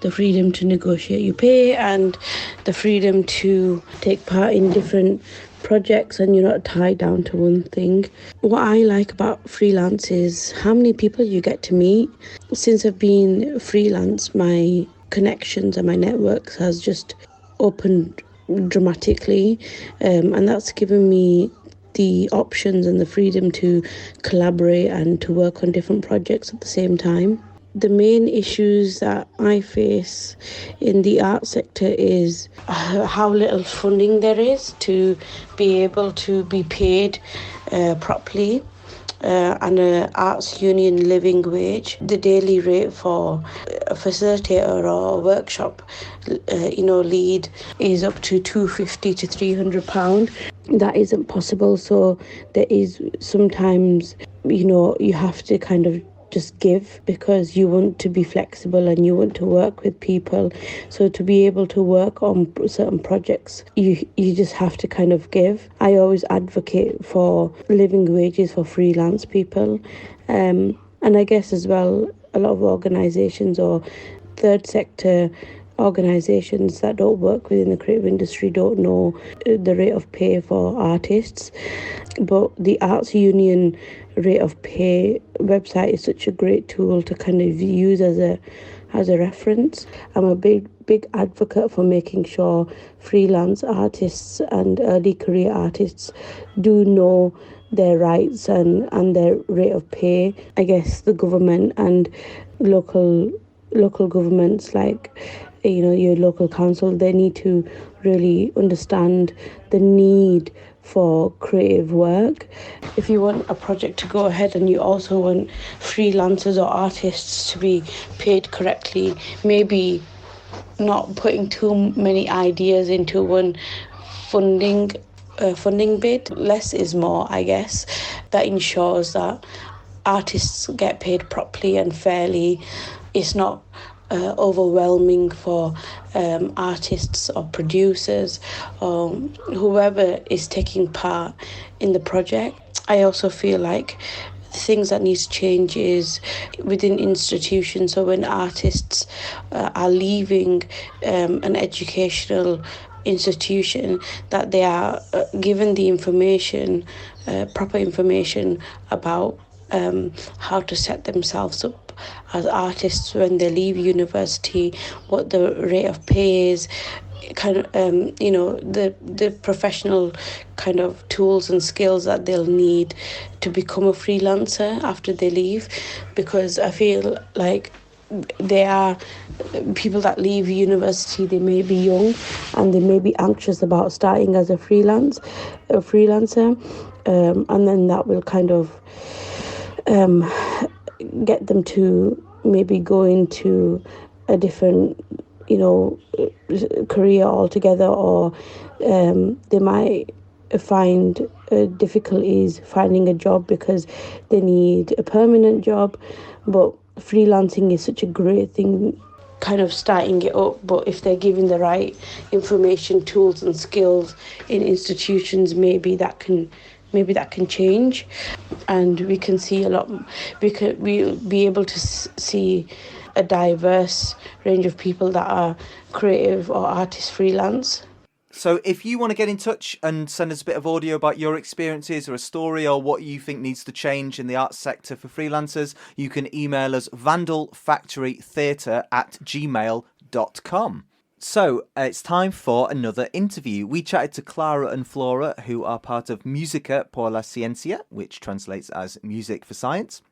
the freedom to negotiate your pay and the freedom to take part in different projects and you're not tied down to one thing. What I like about freelance is how many people you get to meet. Since I've been freelance, my connections and my networks has just opened dramatically, and that's given me the options and the freedom to collaborate and to work on different projects at the same time. The main issues that I face in the art sector is how little funding there is to be able to be paid properly. And an arts union living wage. The daily rate for a facilitator or a workshop, lead is up to £250 to £300. That isn't possible. So there is sometimes, you have to kind of just give, because you want to be flexible and you want to work with people. So to be able to work on certain projects, you just have to kind of give. I always advocate for living wages for freelance people. And I guess as well, a lot of organisations or third sector organisations that don't work within the creative industry don't know the rate of pay for artists. But the Arts Union rate of pay website is such a great tool to kind of use as a reference. I'm a big advocate for making sure freelance artists and early career artists do know their rights and their rate of pay. I guess the government and local governments, like your local council, they need to really understand the need for creative work. If you want a project to go ahead and you also want freelancers or artists to be paid correctly, maybe not putting too many ideas into one funding bid. Less is more, I guess. That ensures that artists get paid properly and fairly. It's not overwhelming for artists or producers or whoever is taking part in the project. I also feel like things that needs to change is within institutions. So when artists are leaving an educational institution, that they are given the information, proper information about how to set themselves up as artists when they leave university, what the rate of pay is, kind of the professional kind of tools and skills that they'll need to become a freelancer after they leave. Because I feel like they are people that leave university, they may be young and they may be anxious about starting as a freelancer, and then that will kind of get them to maybe go into a different career altogether, or they might find difficulties finding a job because they need a permanent job. But freelancing is such a great thing, kind of starting it up. But if they're given the right information, tools and skills in institutions, maybe that can change, and we can see a lot. We'll be able to see a diverse range of people that are creative or artist freelance. So if you want to get in touch and send us a bit of audio about your experiences or a story or what you think needs to change in the arts sector for freelancers, you can email us vandalfactorytheatre@gmail.com. So it's time for another interview. We chatted to Clara and Flora, who are part of Música por la Ciencia, which translates as Music for Science.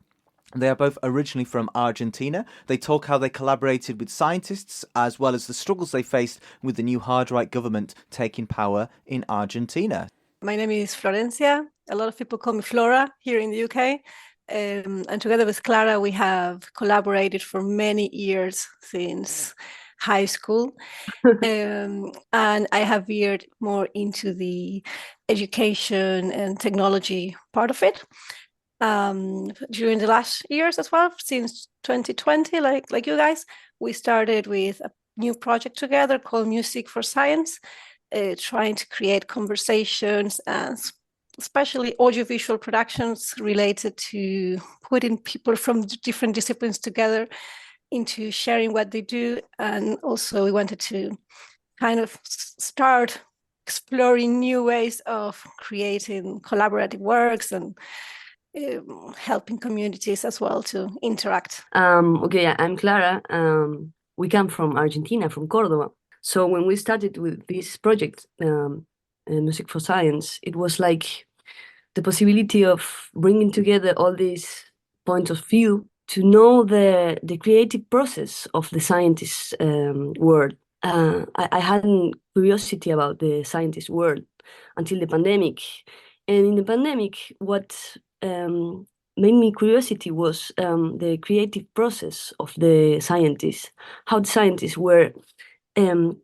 They are both originally from Argentina. They talk how they collaborated with scientists, as well as the struggles they faced with the new hard-right government taking power in Argentina. My name is Florencia. A lot of people call me Flora here in the UK. And together with Clara, we have collaborated for many years since high school. And I have veered more into the education and technology part of it. During the last years as well, since 2020, like you guys, we started with a new project together called Music for Science, trying to create conversations and especially audiovisual productions related to putting people from different disciplines together into sharing what they do. And also we wanted to kind of start exploring new ways of creating collaborative works and helping communities as well to interact. Okay, I'm Clara. We come from Argentina, from Córdoba. So when we started with this project, Music for Science, it was like the possibility of bringing together all these points of view to know the creative process of the scientist world. I had curiosity about the scientist world until the pandemic. And in the pandemic, what made me curiosity was the creative process of the scientists, how the scientists were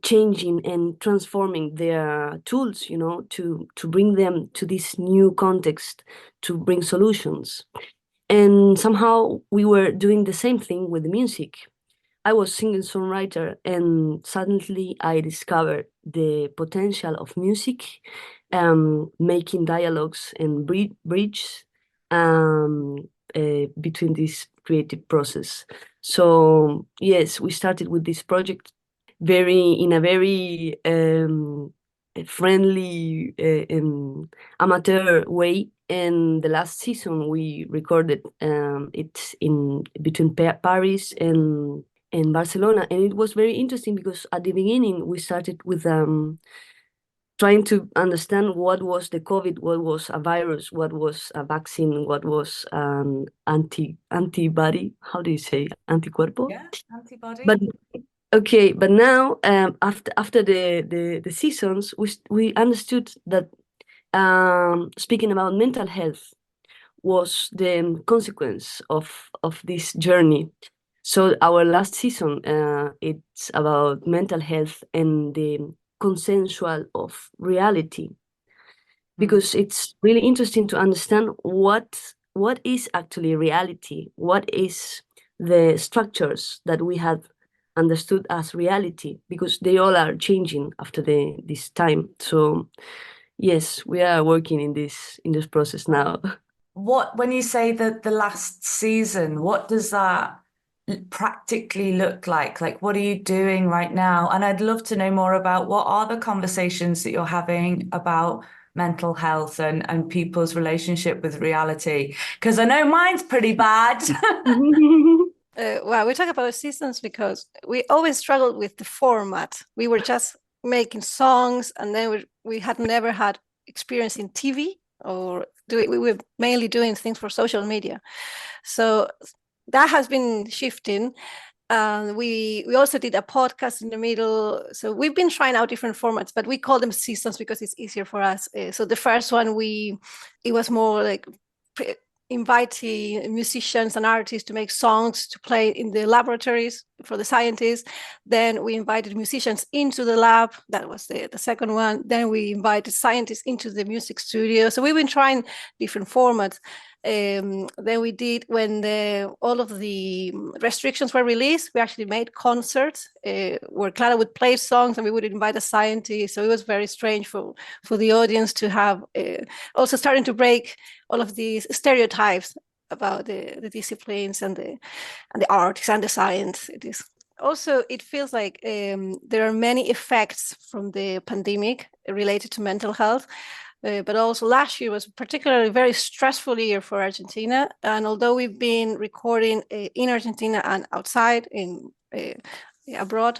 changing and transforming their tools, to bring them to this new context, to bring solutions. And somehow we were doing the same thing with the music. I was singer-songwriter, and suddenly I discovered the potential of music, making dialogues and bridges between this creative process. So yes, we started with this project in a very friendly and amateur way. And the last season we recorded it in between Paris and Barcelona, and it was very interesting because at the beginning we started with trying to understand what was the COVID, what was a virus, what was a vaccine, what was antibody. How do you say anticuerpo? Yeah, antibody. But okay, but now after the seasons, we understood that speaking about mental health was the consequence of this journey. So our last season, it's about mental health and the consensual of reality, because it's really interesting to understand what is actually reality, what is the structures that we have understood as reality, because they all are changing after this time. So yes, we are working in this process now. When you say that the last season, what does that practically look like? Like, what are you doing right now? And I'd love to know more about what are the conversations that you're having about mental health and people's relationship with reality, because I know mine's pretty bad. Well, we talk about seasons because we always struggled with the format. We were just making songs, and then we had never had experience in TV, or we were mainly doing things for social media. So that has been shifting. We also did a podcast in the middle. So we've been trying out different formats, but we call them seasons because it's easier for us. So the first one, it was more like inviting musicians and artists to make songs to play in the laboratories for the scientists. Then we invited musicians into the lab. That was the second one. Then we invited scientists into the music studio. So we've been trying different formats. Then we did, when all of the restrictions were released, we actually made concerts where Clara would play songs and we would invite a scientist. So it was very strange for the audience to have also starting to break all of these stereotypes about the disciplines and the arts and the science. It feels like there are many effects from the pandemic related to mental health. But also last year was particularly very stressful year for Argentina. And although we've been recording in Argentina and outside abroad,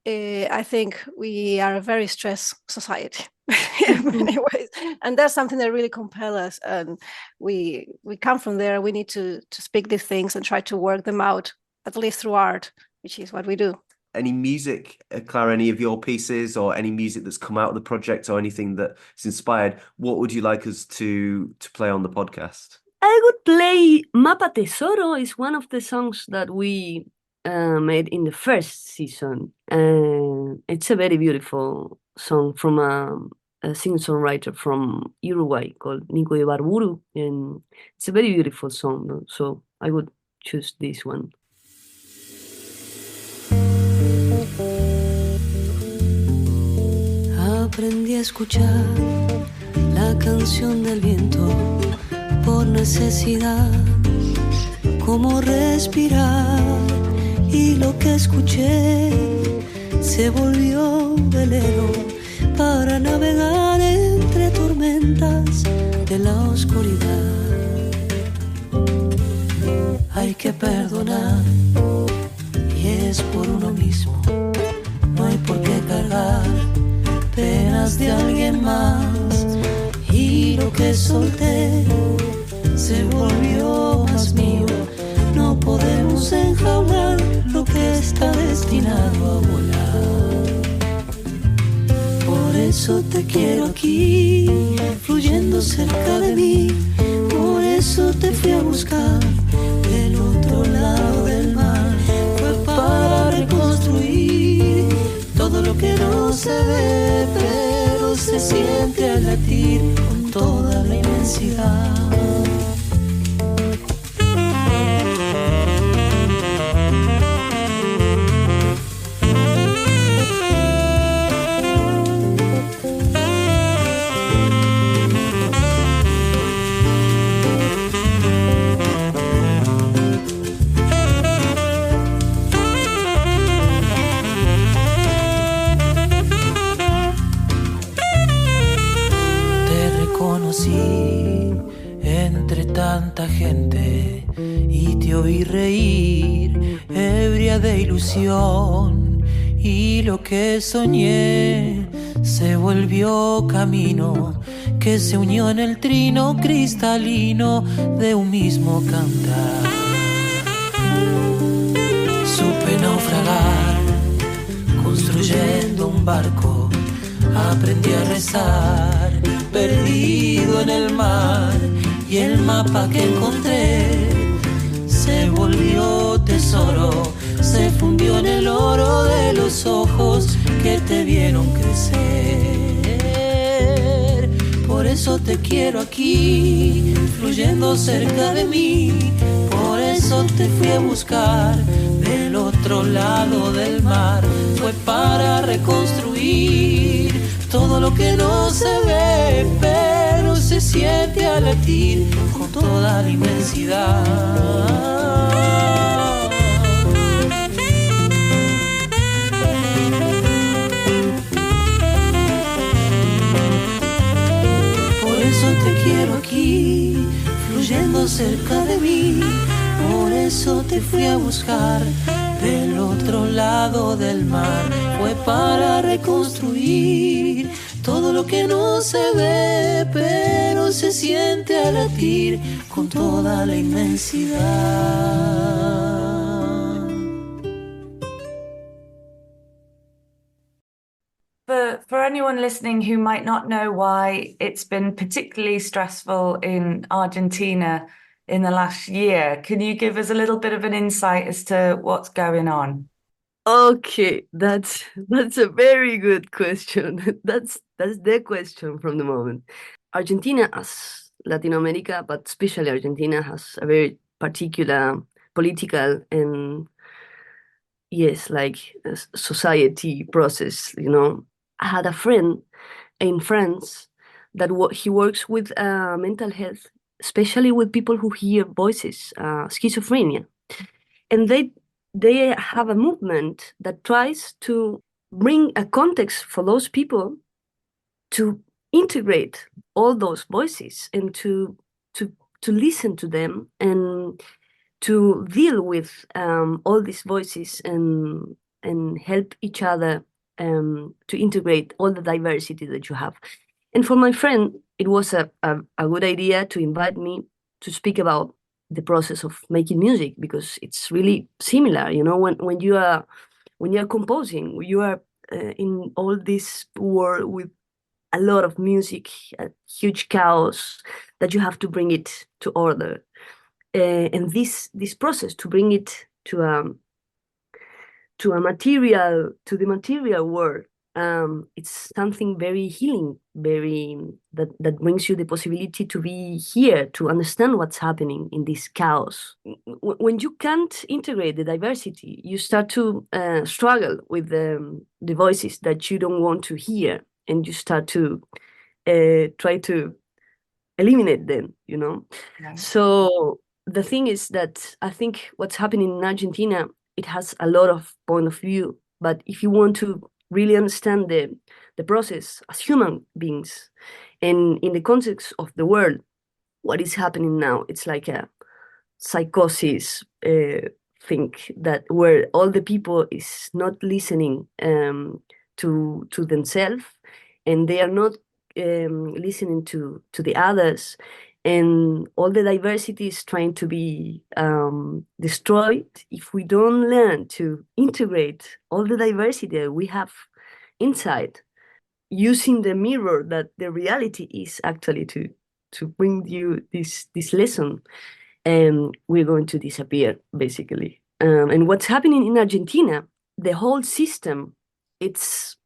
I think we are a very stressed society in many ways. And that's something that really compels us. And we come from there. We need to speak these things and try to work them out, at least through art, which is what we do. Any music, Clara, any of your pieces or any music that's come out of the project or anything that's inspired, what would you like us to play on the podcast? I would play Mapa Tesoro. Is one of the songs that we made in the first season. It's a very beautiful song from a singer-songwriter from Uruguay called Nico Ibarburu, and it's a very beautiful song. So I would choose this one. Aprendí a escuchar la canción del viento por necesidad, como respirar, y lo que escuché se volvió velero para navegar entre tormentas de la oscuridad. Hay que perdonar, y es por uno mismo, no hay por qué cargar penas de alguien más, y lo que solté se volvió más mío. No podemos enjaular lo que está destinado a volar. Por eso te quiero aquí, fluyendo cerca de mí. Por eso te fui a buscar del otro lado del mar. Fue para reconstruir todo lo que no se ve, pero se siente al latir con toda la inmensidad. tanta gente y te oí reír, ebria de ilusión, y lo que soñé se volvió camino que se unió en el trino cristalino de un mismo cantar. Supe naufragar construyendo un barco, aprendí a rezar perdido en el mar, y el mapa que encontré se volvió tesoro, se fundió en el oro de los ojos que te vieron crecer. Por eso te quiero aquí, fluyendo cerca de mí, por eso te fui a buscar del otro lado del mar. Fue para reconstruir todo lo que no se ve, pero se siente al latir con toda la inmensidad. Por eso te quiero aquí, fluyendo cerca de mí, por eso te fui a buscar del otro lado del mar. Fue para reconstruir todo lo que no se ve, pero se siente al latir con toda la inmensidad. For anyone listening who might not know why it's been particularly stressful in Argentina in the last year, can you give us a little bit of an insight as to what's going on? Okay, that's a very good question. That's the question from the moment. Argentina, as Latin America, but especially Argentina, has a very particular political and society process. I had a friend in France that he works with mental health, especially with people who hear voices, schizophrenia, and they have a movement that tries to bring a context for those people to integrate all those voices and to listen to them and to deal with all these voices and help each other to integrate all the diversity that you have. And for my friend, it was a good idea to invite me to speak about the process of making music, because it's really similar. When you are composing, you are in all this world with a lot of music, a huge chaos that you have to bring it to order, and this process to bring it to the material world, it's something very healing, very that brings you the possibility to be here, to understand what's happening in this chaos. When you can't integrate the diversity, you start to struggle with the voices that you don't want to hear, and you start to try to eliminate them, Right. So the thing is that I think what's happening in Argentina, it has a lot of point of view, but if you want to really understand the process as human beings and in the context of the world, what is happening now, it's like a psychosis thing, that where all the people is not listening to themselves, and they are not listening to the others, and all the diversity is trying to be destroyed if we don't learn to integrate all the diversity that we have inside, using the mirror that the reality is actually to bring you this lesson, and we're going to disappear, basically. And what's happening in Argentina, the whole system, it's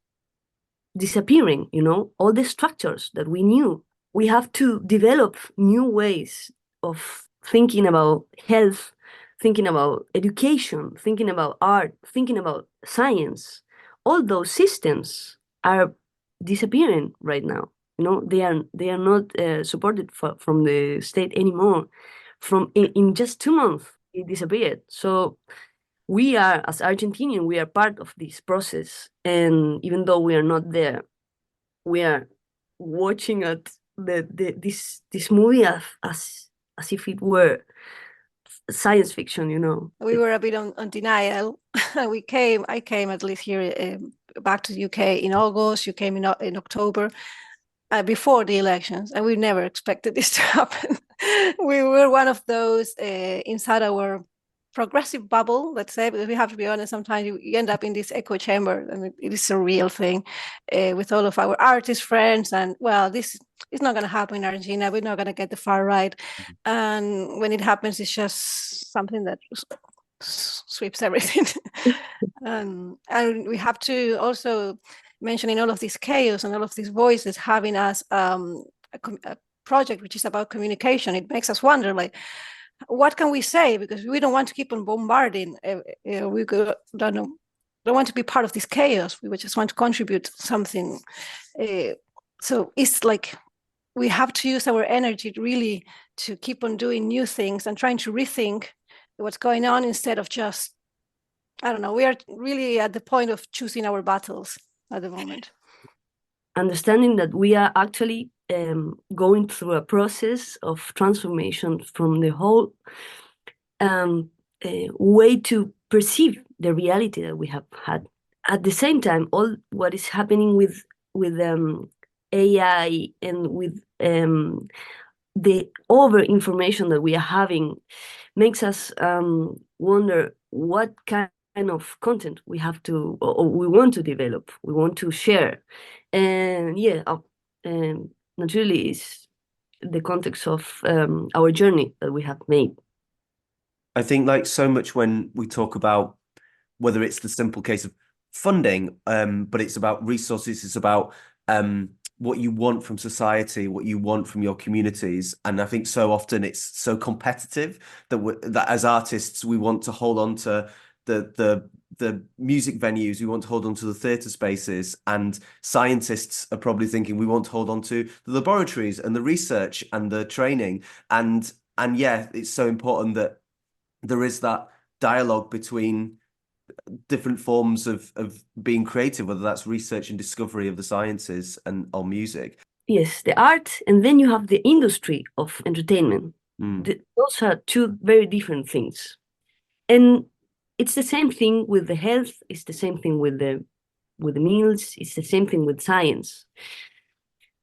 disappearing, all the structures that we knew. We have to develop new ways of thinking about health, thinking about education, thinking about art, thinking about science. All those systems are disappearing right now. They are not supported from the state anymore. In just 2 months, it disappeared. So we are, as Argentinian, we are part of this process, and even though we are not there, we are watching at this movie as as if it were science fiction, you know. We were a bit on denial. I came at least here back to the UK in August. You came in October, before the elections, and we never expected this to happen. We were one of those inside our progressive bubble, let's say, because we have to be honest, sometimes you end up in this echo chamber, and it is a real thing with all of our artist friends. And well, this is not going to happen in Argentina. We're not going to get the far right. And when it happens, it's just something that sweeps everything. And we have to also mention, in all of this chaos and all of these voices, having us a project which is about communication, it makes us wonder, like, what can we say? Because we don't want to keep on bombarding. We don't want to be part of this chaos. We just want to contribute something. So it's like we have to use our energy really to keep on doing new things and trying to rethink what's going on, instead of just, I don't know, we are really at the point of choosing our battles at the moment. Understanding that we are actually going through a process of transformation from the whole way to perceive the reality that we have had. At the same time, all what is happening with AI and with the over information that we are having makes us wonder what kind of content we have to, or we want to develop, we want to share. And naturally is the context of our journey that we have made. I think, like so much when we talk about whether it's the simple case of funding, but it's about resources, it's about what you want from society, what you want from your communities. And I think so often it's so competitive that as artists, we want to hold on to the music venues, we want to hold on to the theatre spaces, and scientists are probably thinking we want to hold on to the laboratories and the research and the training. And yeah, it's so important that there is that dialogue between different forms of being creative, whether that's research and discovery of the sciences or music. Yes, the art, and then you have the industry of entertainment. Those are two very different things. And it's the same thing with the health, it's the same thing with the meals, it's the same thing with science.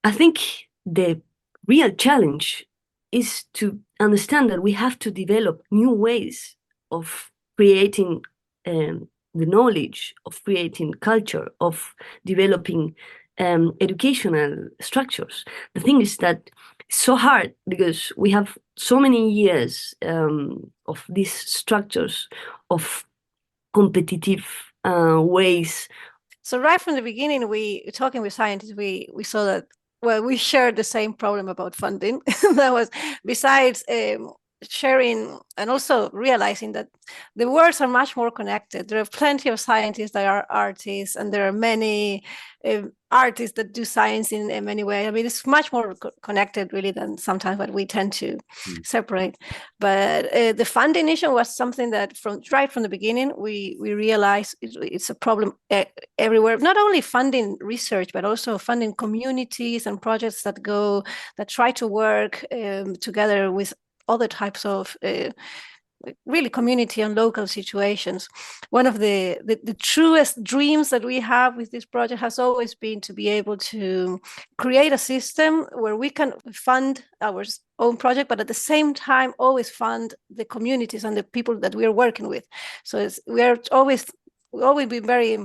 I think the real challenge is to understand that we have to develop new ways of creating the knowledge, of creating culture, of developing educational structures. The thing is that it's so hard because we have so many years of these structures of competitive ways. So right from the beginning, talking with scientists, we saw that, well, we shared the same problem about funding. That was, besides sharing and also realizing that the worlds are much more connected. There are plenty of scientists that are artists, and there are many artists that do science in many ways. I mean, it's much more connected really than sometimes what we tend to separate. But the funding issue was something that right from the beginning, we realized it's a problem everywhere. Not only funding research, but also funding communities and projects that try to work together with other types of really community and local situations. One of the truest dreams that we have with this project has always been to be able to create a system where we can fund our own project, but at the same time always fund the communities and the people that we are working with. So we've always been very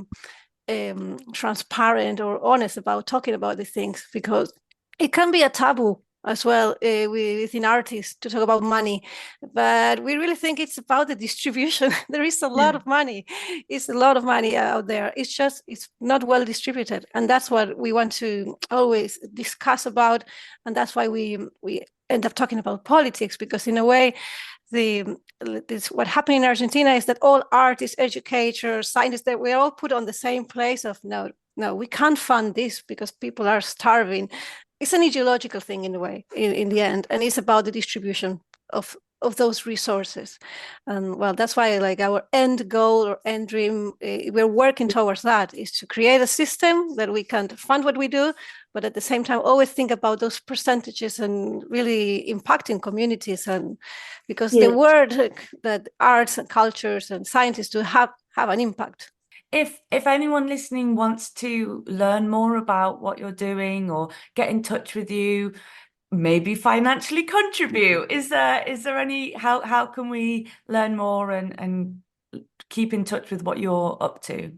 transparent or honest about talking about these things, because it can be a taboo as well within artists to talk about money, but we really think it's about the distribution. There is a lot of money. It's a lot of money out there. It's not well distributed, and that's what we want to always discuss about. And that's why we end up talking about politics, because in a way, what happened in Argentina is that all artists, educators, scientists, that we're all put on the same place of no, we can't fund this because people are starving. It's an ideological thing in a way, in the end, and it's about the distribution of of those resources. And well, that's why like our end goal or end dream, we're working towards that, is to create a system that we can fund what we do, but at the same time always think about those percentages and really impacting communities. And because the word that arts and cultures and scientists do have an impact. If anyone listening wants to learn more about what you're doing or get in touch with you, maybe financially contribute, is there any, how can we learn more and keep in touch with what you're up to?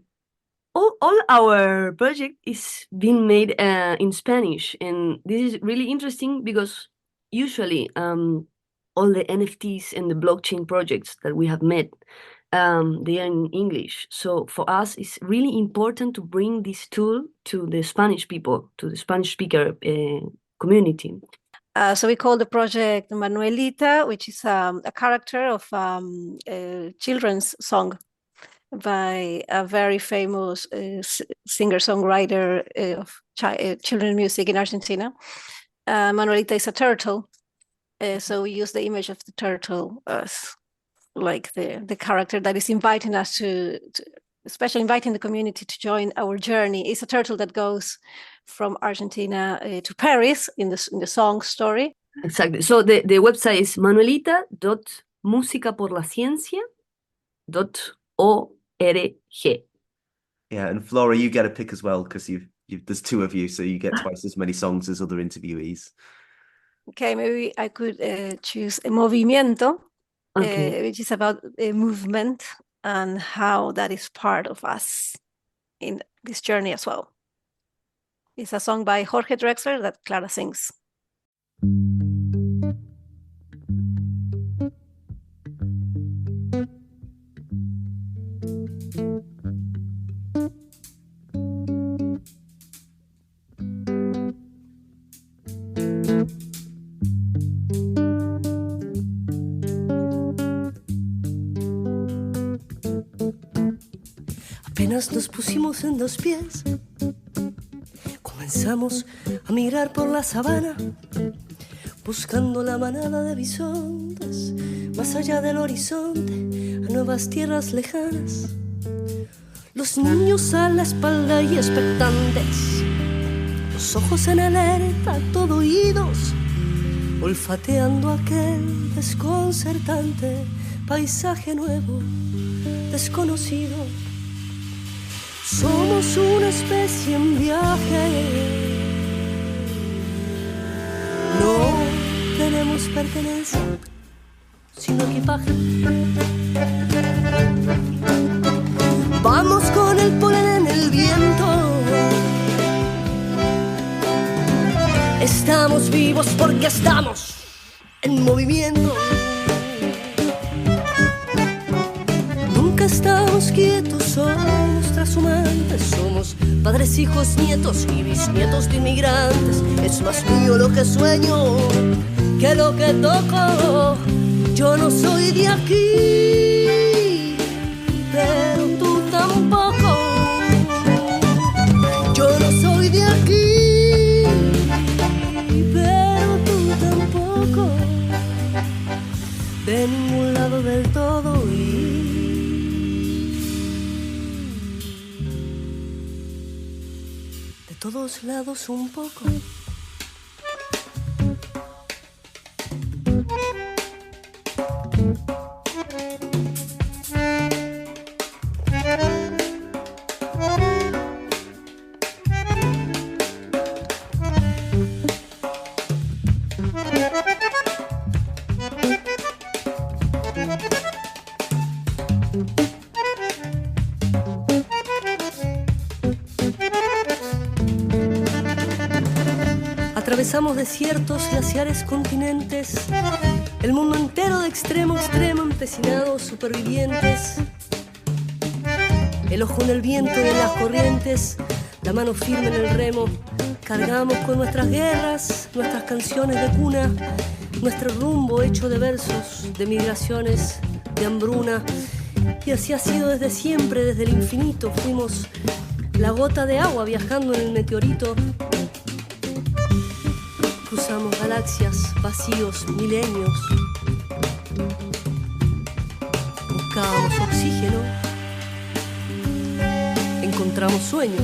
All our project is being made in Spanish, and this is really interesting because usually all the NFTs and the blockchain projects that we have made, they are in English. So for us, it's really important to bring this tool to the Spanish people, to the Spanish speaker community. So we call the project Manuelita, which is a character of a children's song by a very famous singer-songwriter of children's music in Argentina. Manuelita is a turtle. So we use the image of the turtle as like the character that is inviting us to especially inviting the community to join our journey. It's a turtle that goes from Argentina to Paris in the song story. Exactly. So the website is manuelita.musicaporlaciencia.org. Yeah, and Flora, you get a pick as well because there's two of you, so you get twice as many songs as other interviewees. Okay, maybe I could choose Movimiento, which is about a movement and how that is part of us in this journey as well. It's a song by Jorge Drexler that Clara sings. Apenas nos pusimos en dos pies, comenzamos a mirar por la sabana, buscando la manada de bisontes, más allá del horizonte, a nuevas tierras lejanas. Los niños a la espalda y expectantes, los ojos en alerta, todo oídos, olfateando aquel desconcertante paisaje nuevo, desconocido. Somos una especie en viaje. No tenemos pertenencia, sino equipaje. Vamos con el polen en el viento. Estamos vivos porque estamos en movimiento. Nunca estamos quietos, somos transhumantes, somos padres, hijos, nietos y bisnietos de inmigrantes. Es más mío lo que sueño que lo que toco. Yo no soy de aquí, pero tú tampoco. Yo no soy de aquí, pero tú tampoco. De ningún lado del todo y de todos lados un poco. Atravesamos desiertos, glaciares, continentes, el mundo entero de extremo a extremo, empecinados, supervivientes. El ojo en el viento y en las corrientes, la mano firme en el remo. Cargamos con nuestras guerras, nuestras canciones de cuna, nuestro rumbo hecho de versos, de migraciones, de hambruna. Y así ha sido desde siempre, desde el infinito. Fuimos la gota de agua viajando en el meteorito. Cruzamos galaxias, vacíos, milenios. buscábamos oxígeno, encontramos sueños.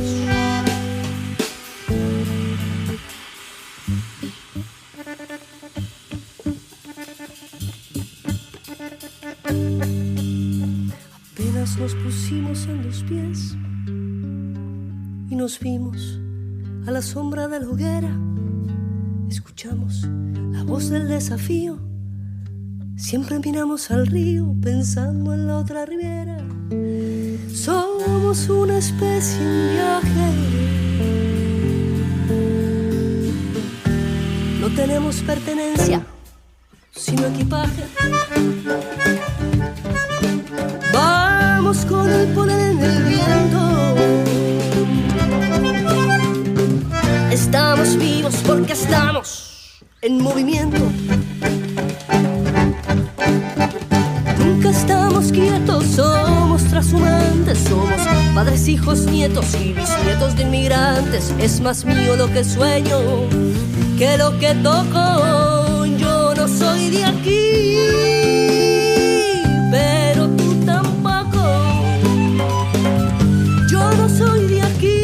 Apenas nos pusimos en los pies y nos vimos a la sombra de la hoguera. Escuchamos la voz del desafío. Siempre miramos al río pensando en la otra ribera. Somos una especie en viaje. No tenemos pertenencia, sino equipaje. Vamos con el poder en el viento. Estamos vivos porque estamos en movimiento. Nunca estamos quietos, somos trashumantes, somos padres, hijos, nietos y bisnietos de inmigrantes. Es más mío lo que sueño que lo que toco. Yo no soy de aquí, pero tú tampoco. Yo no soy de aquí,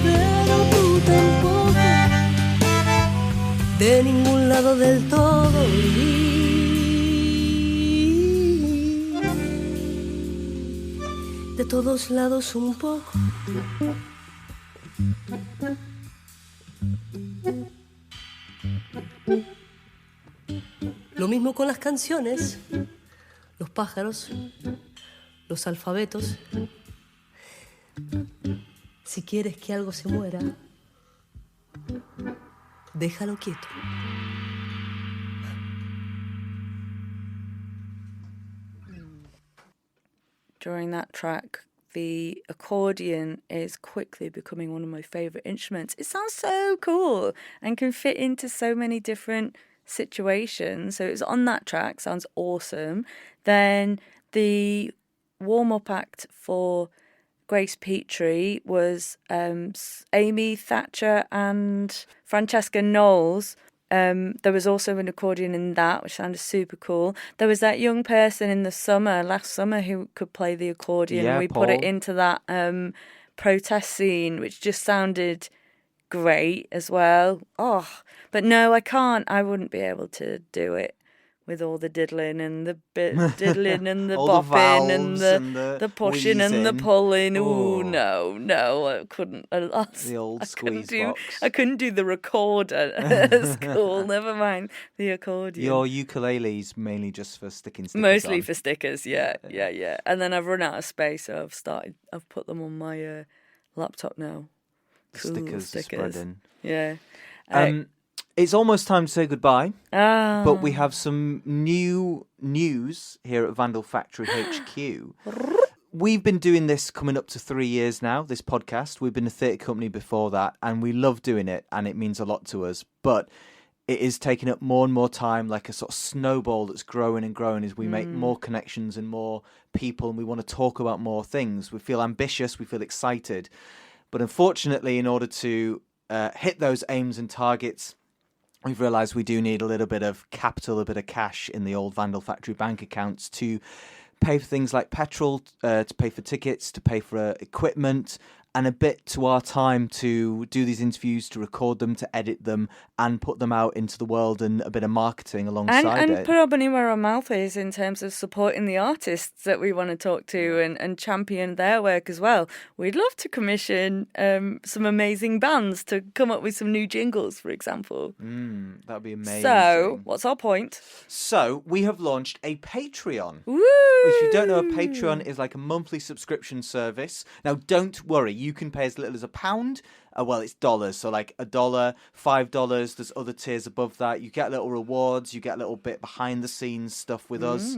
pero tú tampoco. De ningún lado del todo. De todos lados un poco. Lo mismo con las canciones, los pájaros, los alfabetos. Si quieres que algo se muera, déjalo quieto. During that track, the accordion is quickly becoming one of my favourite instruments. It sounds so cool and can fit into so many different situations. So it was on that track, sounds awesome. Then the warm-up act for Grace Petrie was Amy Thatcher and Francesca Knowles. There was also an accordion in that, which sounded super cool. There was that young person in the last summer, who could play the accordion. Yeah, we Paul. put it into that protest scene, which just sounded great as well. Oh, but no, I can't. I wouldn't be able to do it with all the diddling and the diddling and the all bopping the and the pushing and the wheezing. pulling. Oh. Ooh, no, I couldn't. The old squeeze box. I couldn't do the recorder at school. Never mind the accordion. Your ukulele's mainly just for sticking stickers Mostly on. for stickers, yeah. And then I've run out of space, so I've put them on my laptop now. Cool Stickers are spreading. Yeah. It's almost time to say goodbye, Ah. but we have some new news here at Vandal Factory HQ. We've been doing this coming up to 3 years now, this podcast. We've been a theatre company before that, and we love doing it, and it means a lot to us. But it is taking up more and more time, like a sort of snowball that's growing and growing as we make more connections and more people, and we want to talk about more things. We feel ambitious, we feel excited. But unfortunately, in order to hit those aims and targets, we've realised we do need a little bit of capital, a bit of cash in the old Vandal Factory bank accounts to pay for things like petrol, to pay for tickets, to pay for equipment, and a bit to our time to do these interviews, to record them, to edit them, and put them out into the world, and a bit of marketing alongside and it. put our money where our mouth is in terms of supporting the artists that we want to talk to and champion their work as well. We'd love to commission some amazing bands to come up with some new jingles, for example. That'd be amazing. So, what's our point? So, we have launched a Patreon. Woo! If you don't know, a Patreon is like a monthly subscription service. Now, don't worry, you can pay as little as £1. Well, it's dollars, so like $1, $5. There's other tiers above that. You get little rewards. You get a little bit behind the scenes stuff with us.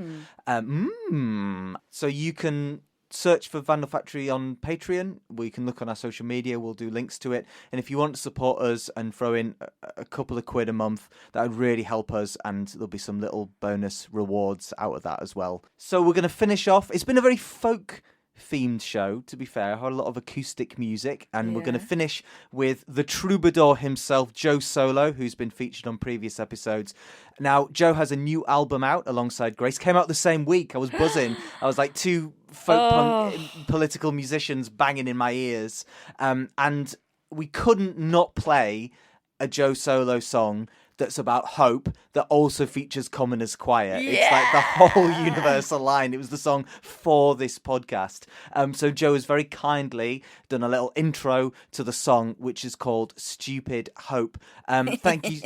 So you can search for Vandal Factory on Patreon. We can look on our social media. We'll do links to it. And if you want to support us and throw in a couple of quid a month, that would really help us. And there'll be some little bonus rewards out of that as well. So we're going to finish off. It's been a very folk themed show, to be fair. A lot of acoustic music, and we're going to Yeah. finish with the troubadour himself, Joe Solo, who's been featured on previous episodes. Now, Joe has a new album out alongside Grace. Came out the same week. I was buzzing. I was like two folk punk political musicians banging in my ears. And we couldn't not play a Joe Solo song that's about hope that also features Commoners Choir. Yeah! It's like the whole universe aligned. It was the song for this podcast. So Joe has very kindly done a little intro to the song, which is called Stupid Hope. Thank you.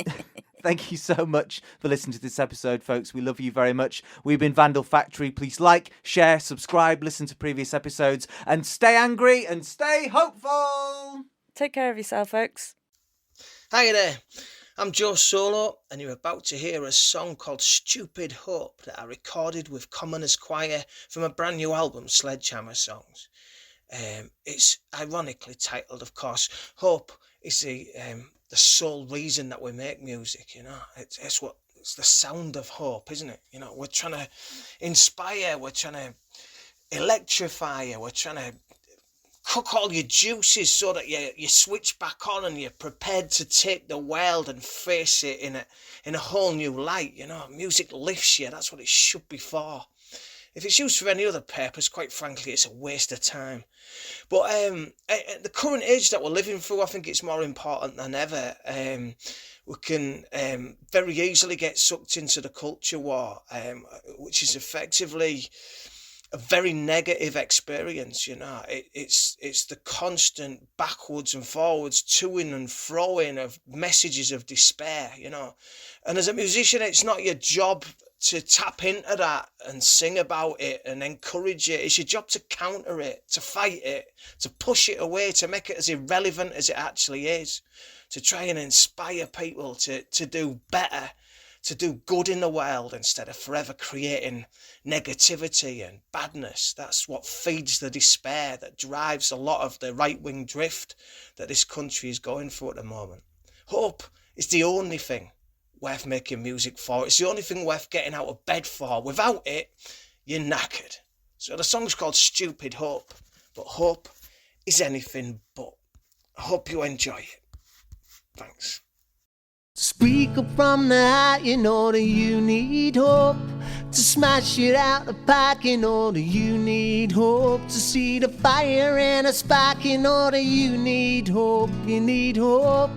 Thank you so much for listening to this episode, folks. We love you very much. We've been Vandal Factory. Please like, share, subscribe, listen to previous episodes, and stay angry and stay hopeful. Take care of yourself, folks. Hi there. I'm Joe Solo, and you're about to hear a song called Stupid Hope that I recorded with Commoners Choir from a brand new album, Sledgehammer Songs. It's ironically titled, of course, Hope is the sole reason that we make music, you know. It's the sound of hope, isn't it? You know, we're trying to inspire, we're trying to electrify you, we're trying to cook all your juices so that you switch back on and you're prepared to take the world and face it in a whole new light. You know, music lifts you. That's what it should be for. If it's used for any other purpose, quite frankly, it's a waste of time. But at the current age that we're living through, I think it's more important than ever. We can very easily get sucked into the culture war, which is effectively a very negative experience, you know. It's the constant backwards and forwards, toing and froing of messages of despair, you know. And as a musician, it's not your job to tap into that and sing about it and encourage it. It's your job to counter it, to fight it, to push it away, to make it as irrelevant as it actually is, to try and inspire people to do better, to do good in the world instead of forever creating negativity and badness. That's what feeds the despair that drives a lot of the right-wing drift that this country is going through at the moment. Hope is the only thing worth making music for. It's the only thing worth getting out of bed for. Without it, you're knackered. So the song's called Stupid Hope, but hope is anything but. I hope you enjoy it. Thanks. Speak up from the heart, you know that you need hope. To smash it out the park, you know that you need hope. To see the fire and a spark, you know that you need hope. You need hope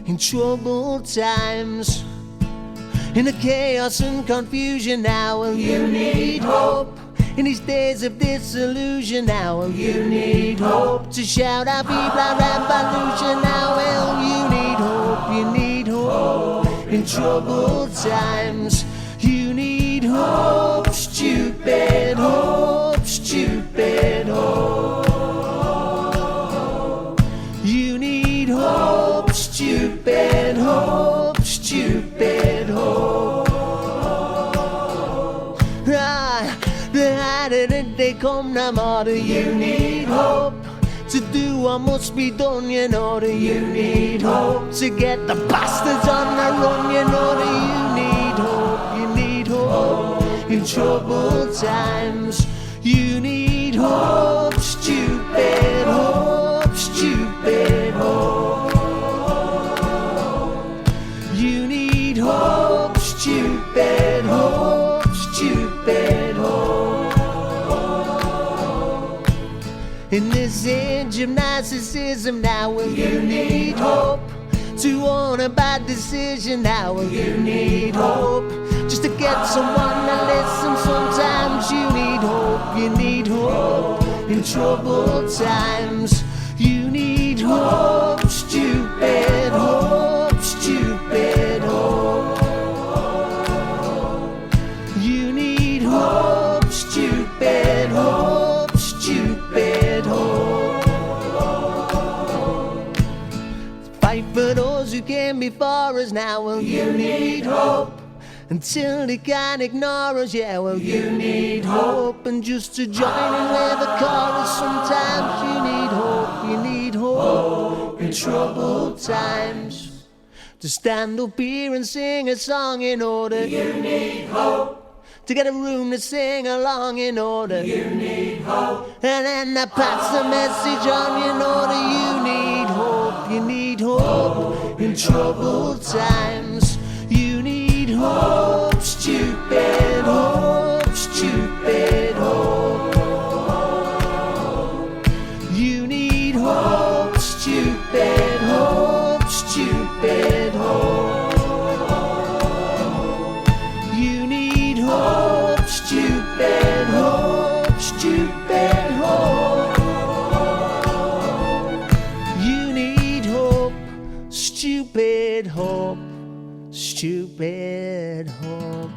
in troubled times. In the chaos and confusion now, well, you need hope. In these days of disillusion now, well, you need hope. To shout out people revolution now, well, you need hope. You need hope in troubled times. You need hope, stupid hope, stupid hope. You need hope, stupid hope, stupid hope. The harder the day come, the more that you need hope. To do what must be done, you know that you need hope. To get the bastards on the run, you know that you need hope. You need hope in troubled times. You need hope, stupid hope, stupid hope. You need hope, stupid hope, stupid hope. In this age of narcissism now, well, you need hope. To own a bad decision now, well, you need hope. Just to get someone to listen, sometimes you need hope. You need hope in troubled times. You need hope, stupid hope, stupid hope. You need hope, stupid hope, stupid hope. Fight for those who came before us now, well, you need hope. Until they can't ignore us, yeah, well, you need hope. And just to join in with the chorus, sometimes you need hope. You need hope in troubled times. To stand up here and sing a song in order. You need hope. to get a room to sing along in order. You need hope. And then I pass the message on in order. You need hope. You need hope in troubled times. You need hope, stupid hope, stupid hope. You need hope, stupid hope, stupid hope. You need hope, stupid hope, stupid hope. You need hope, stupid hope, stupid hope.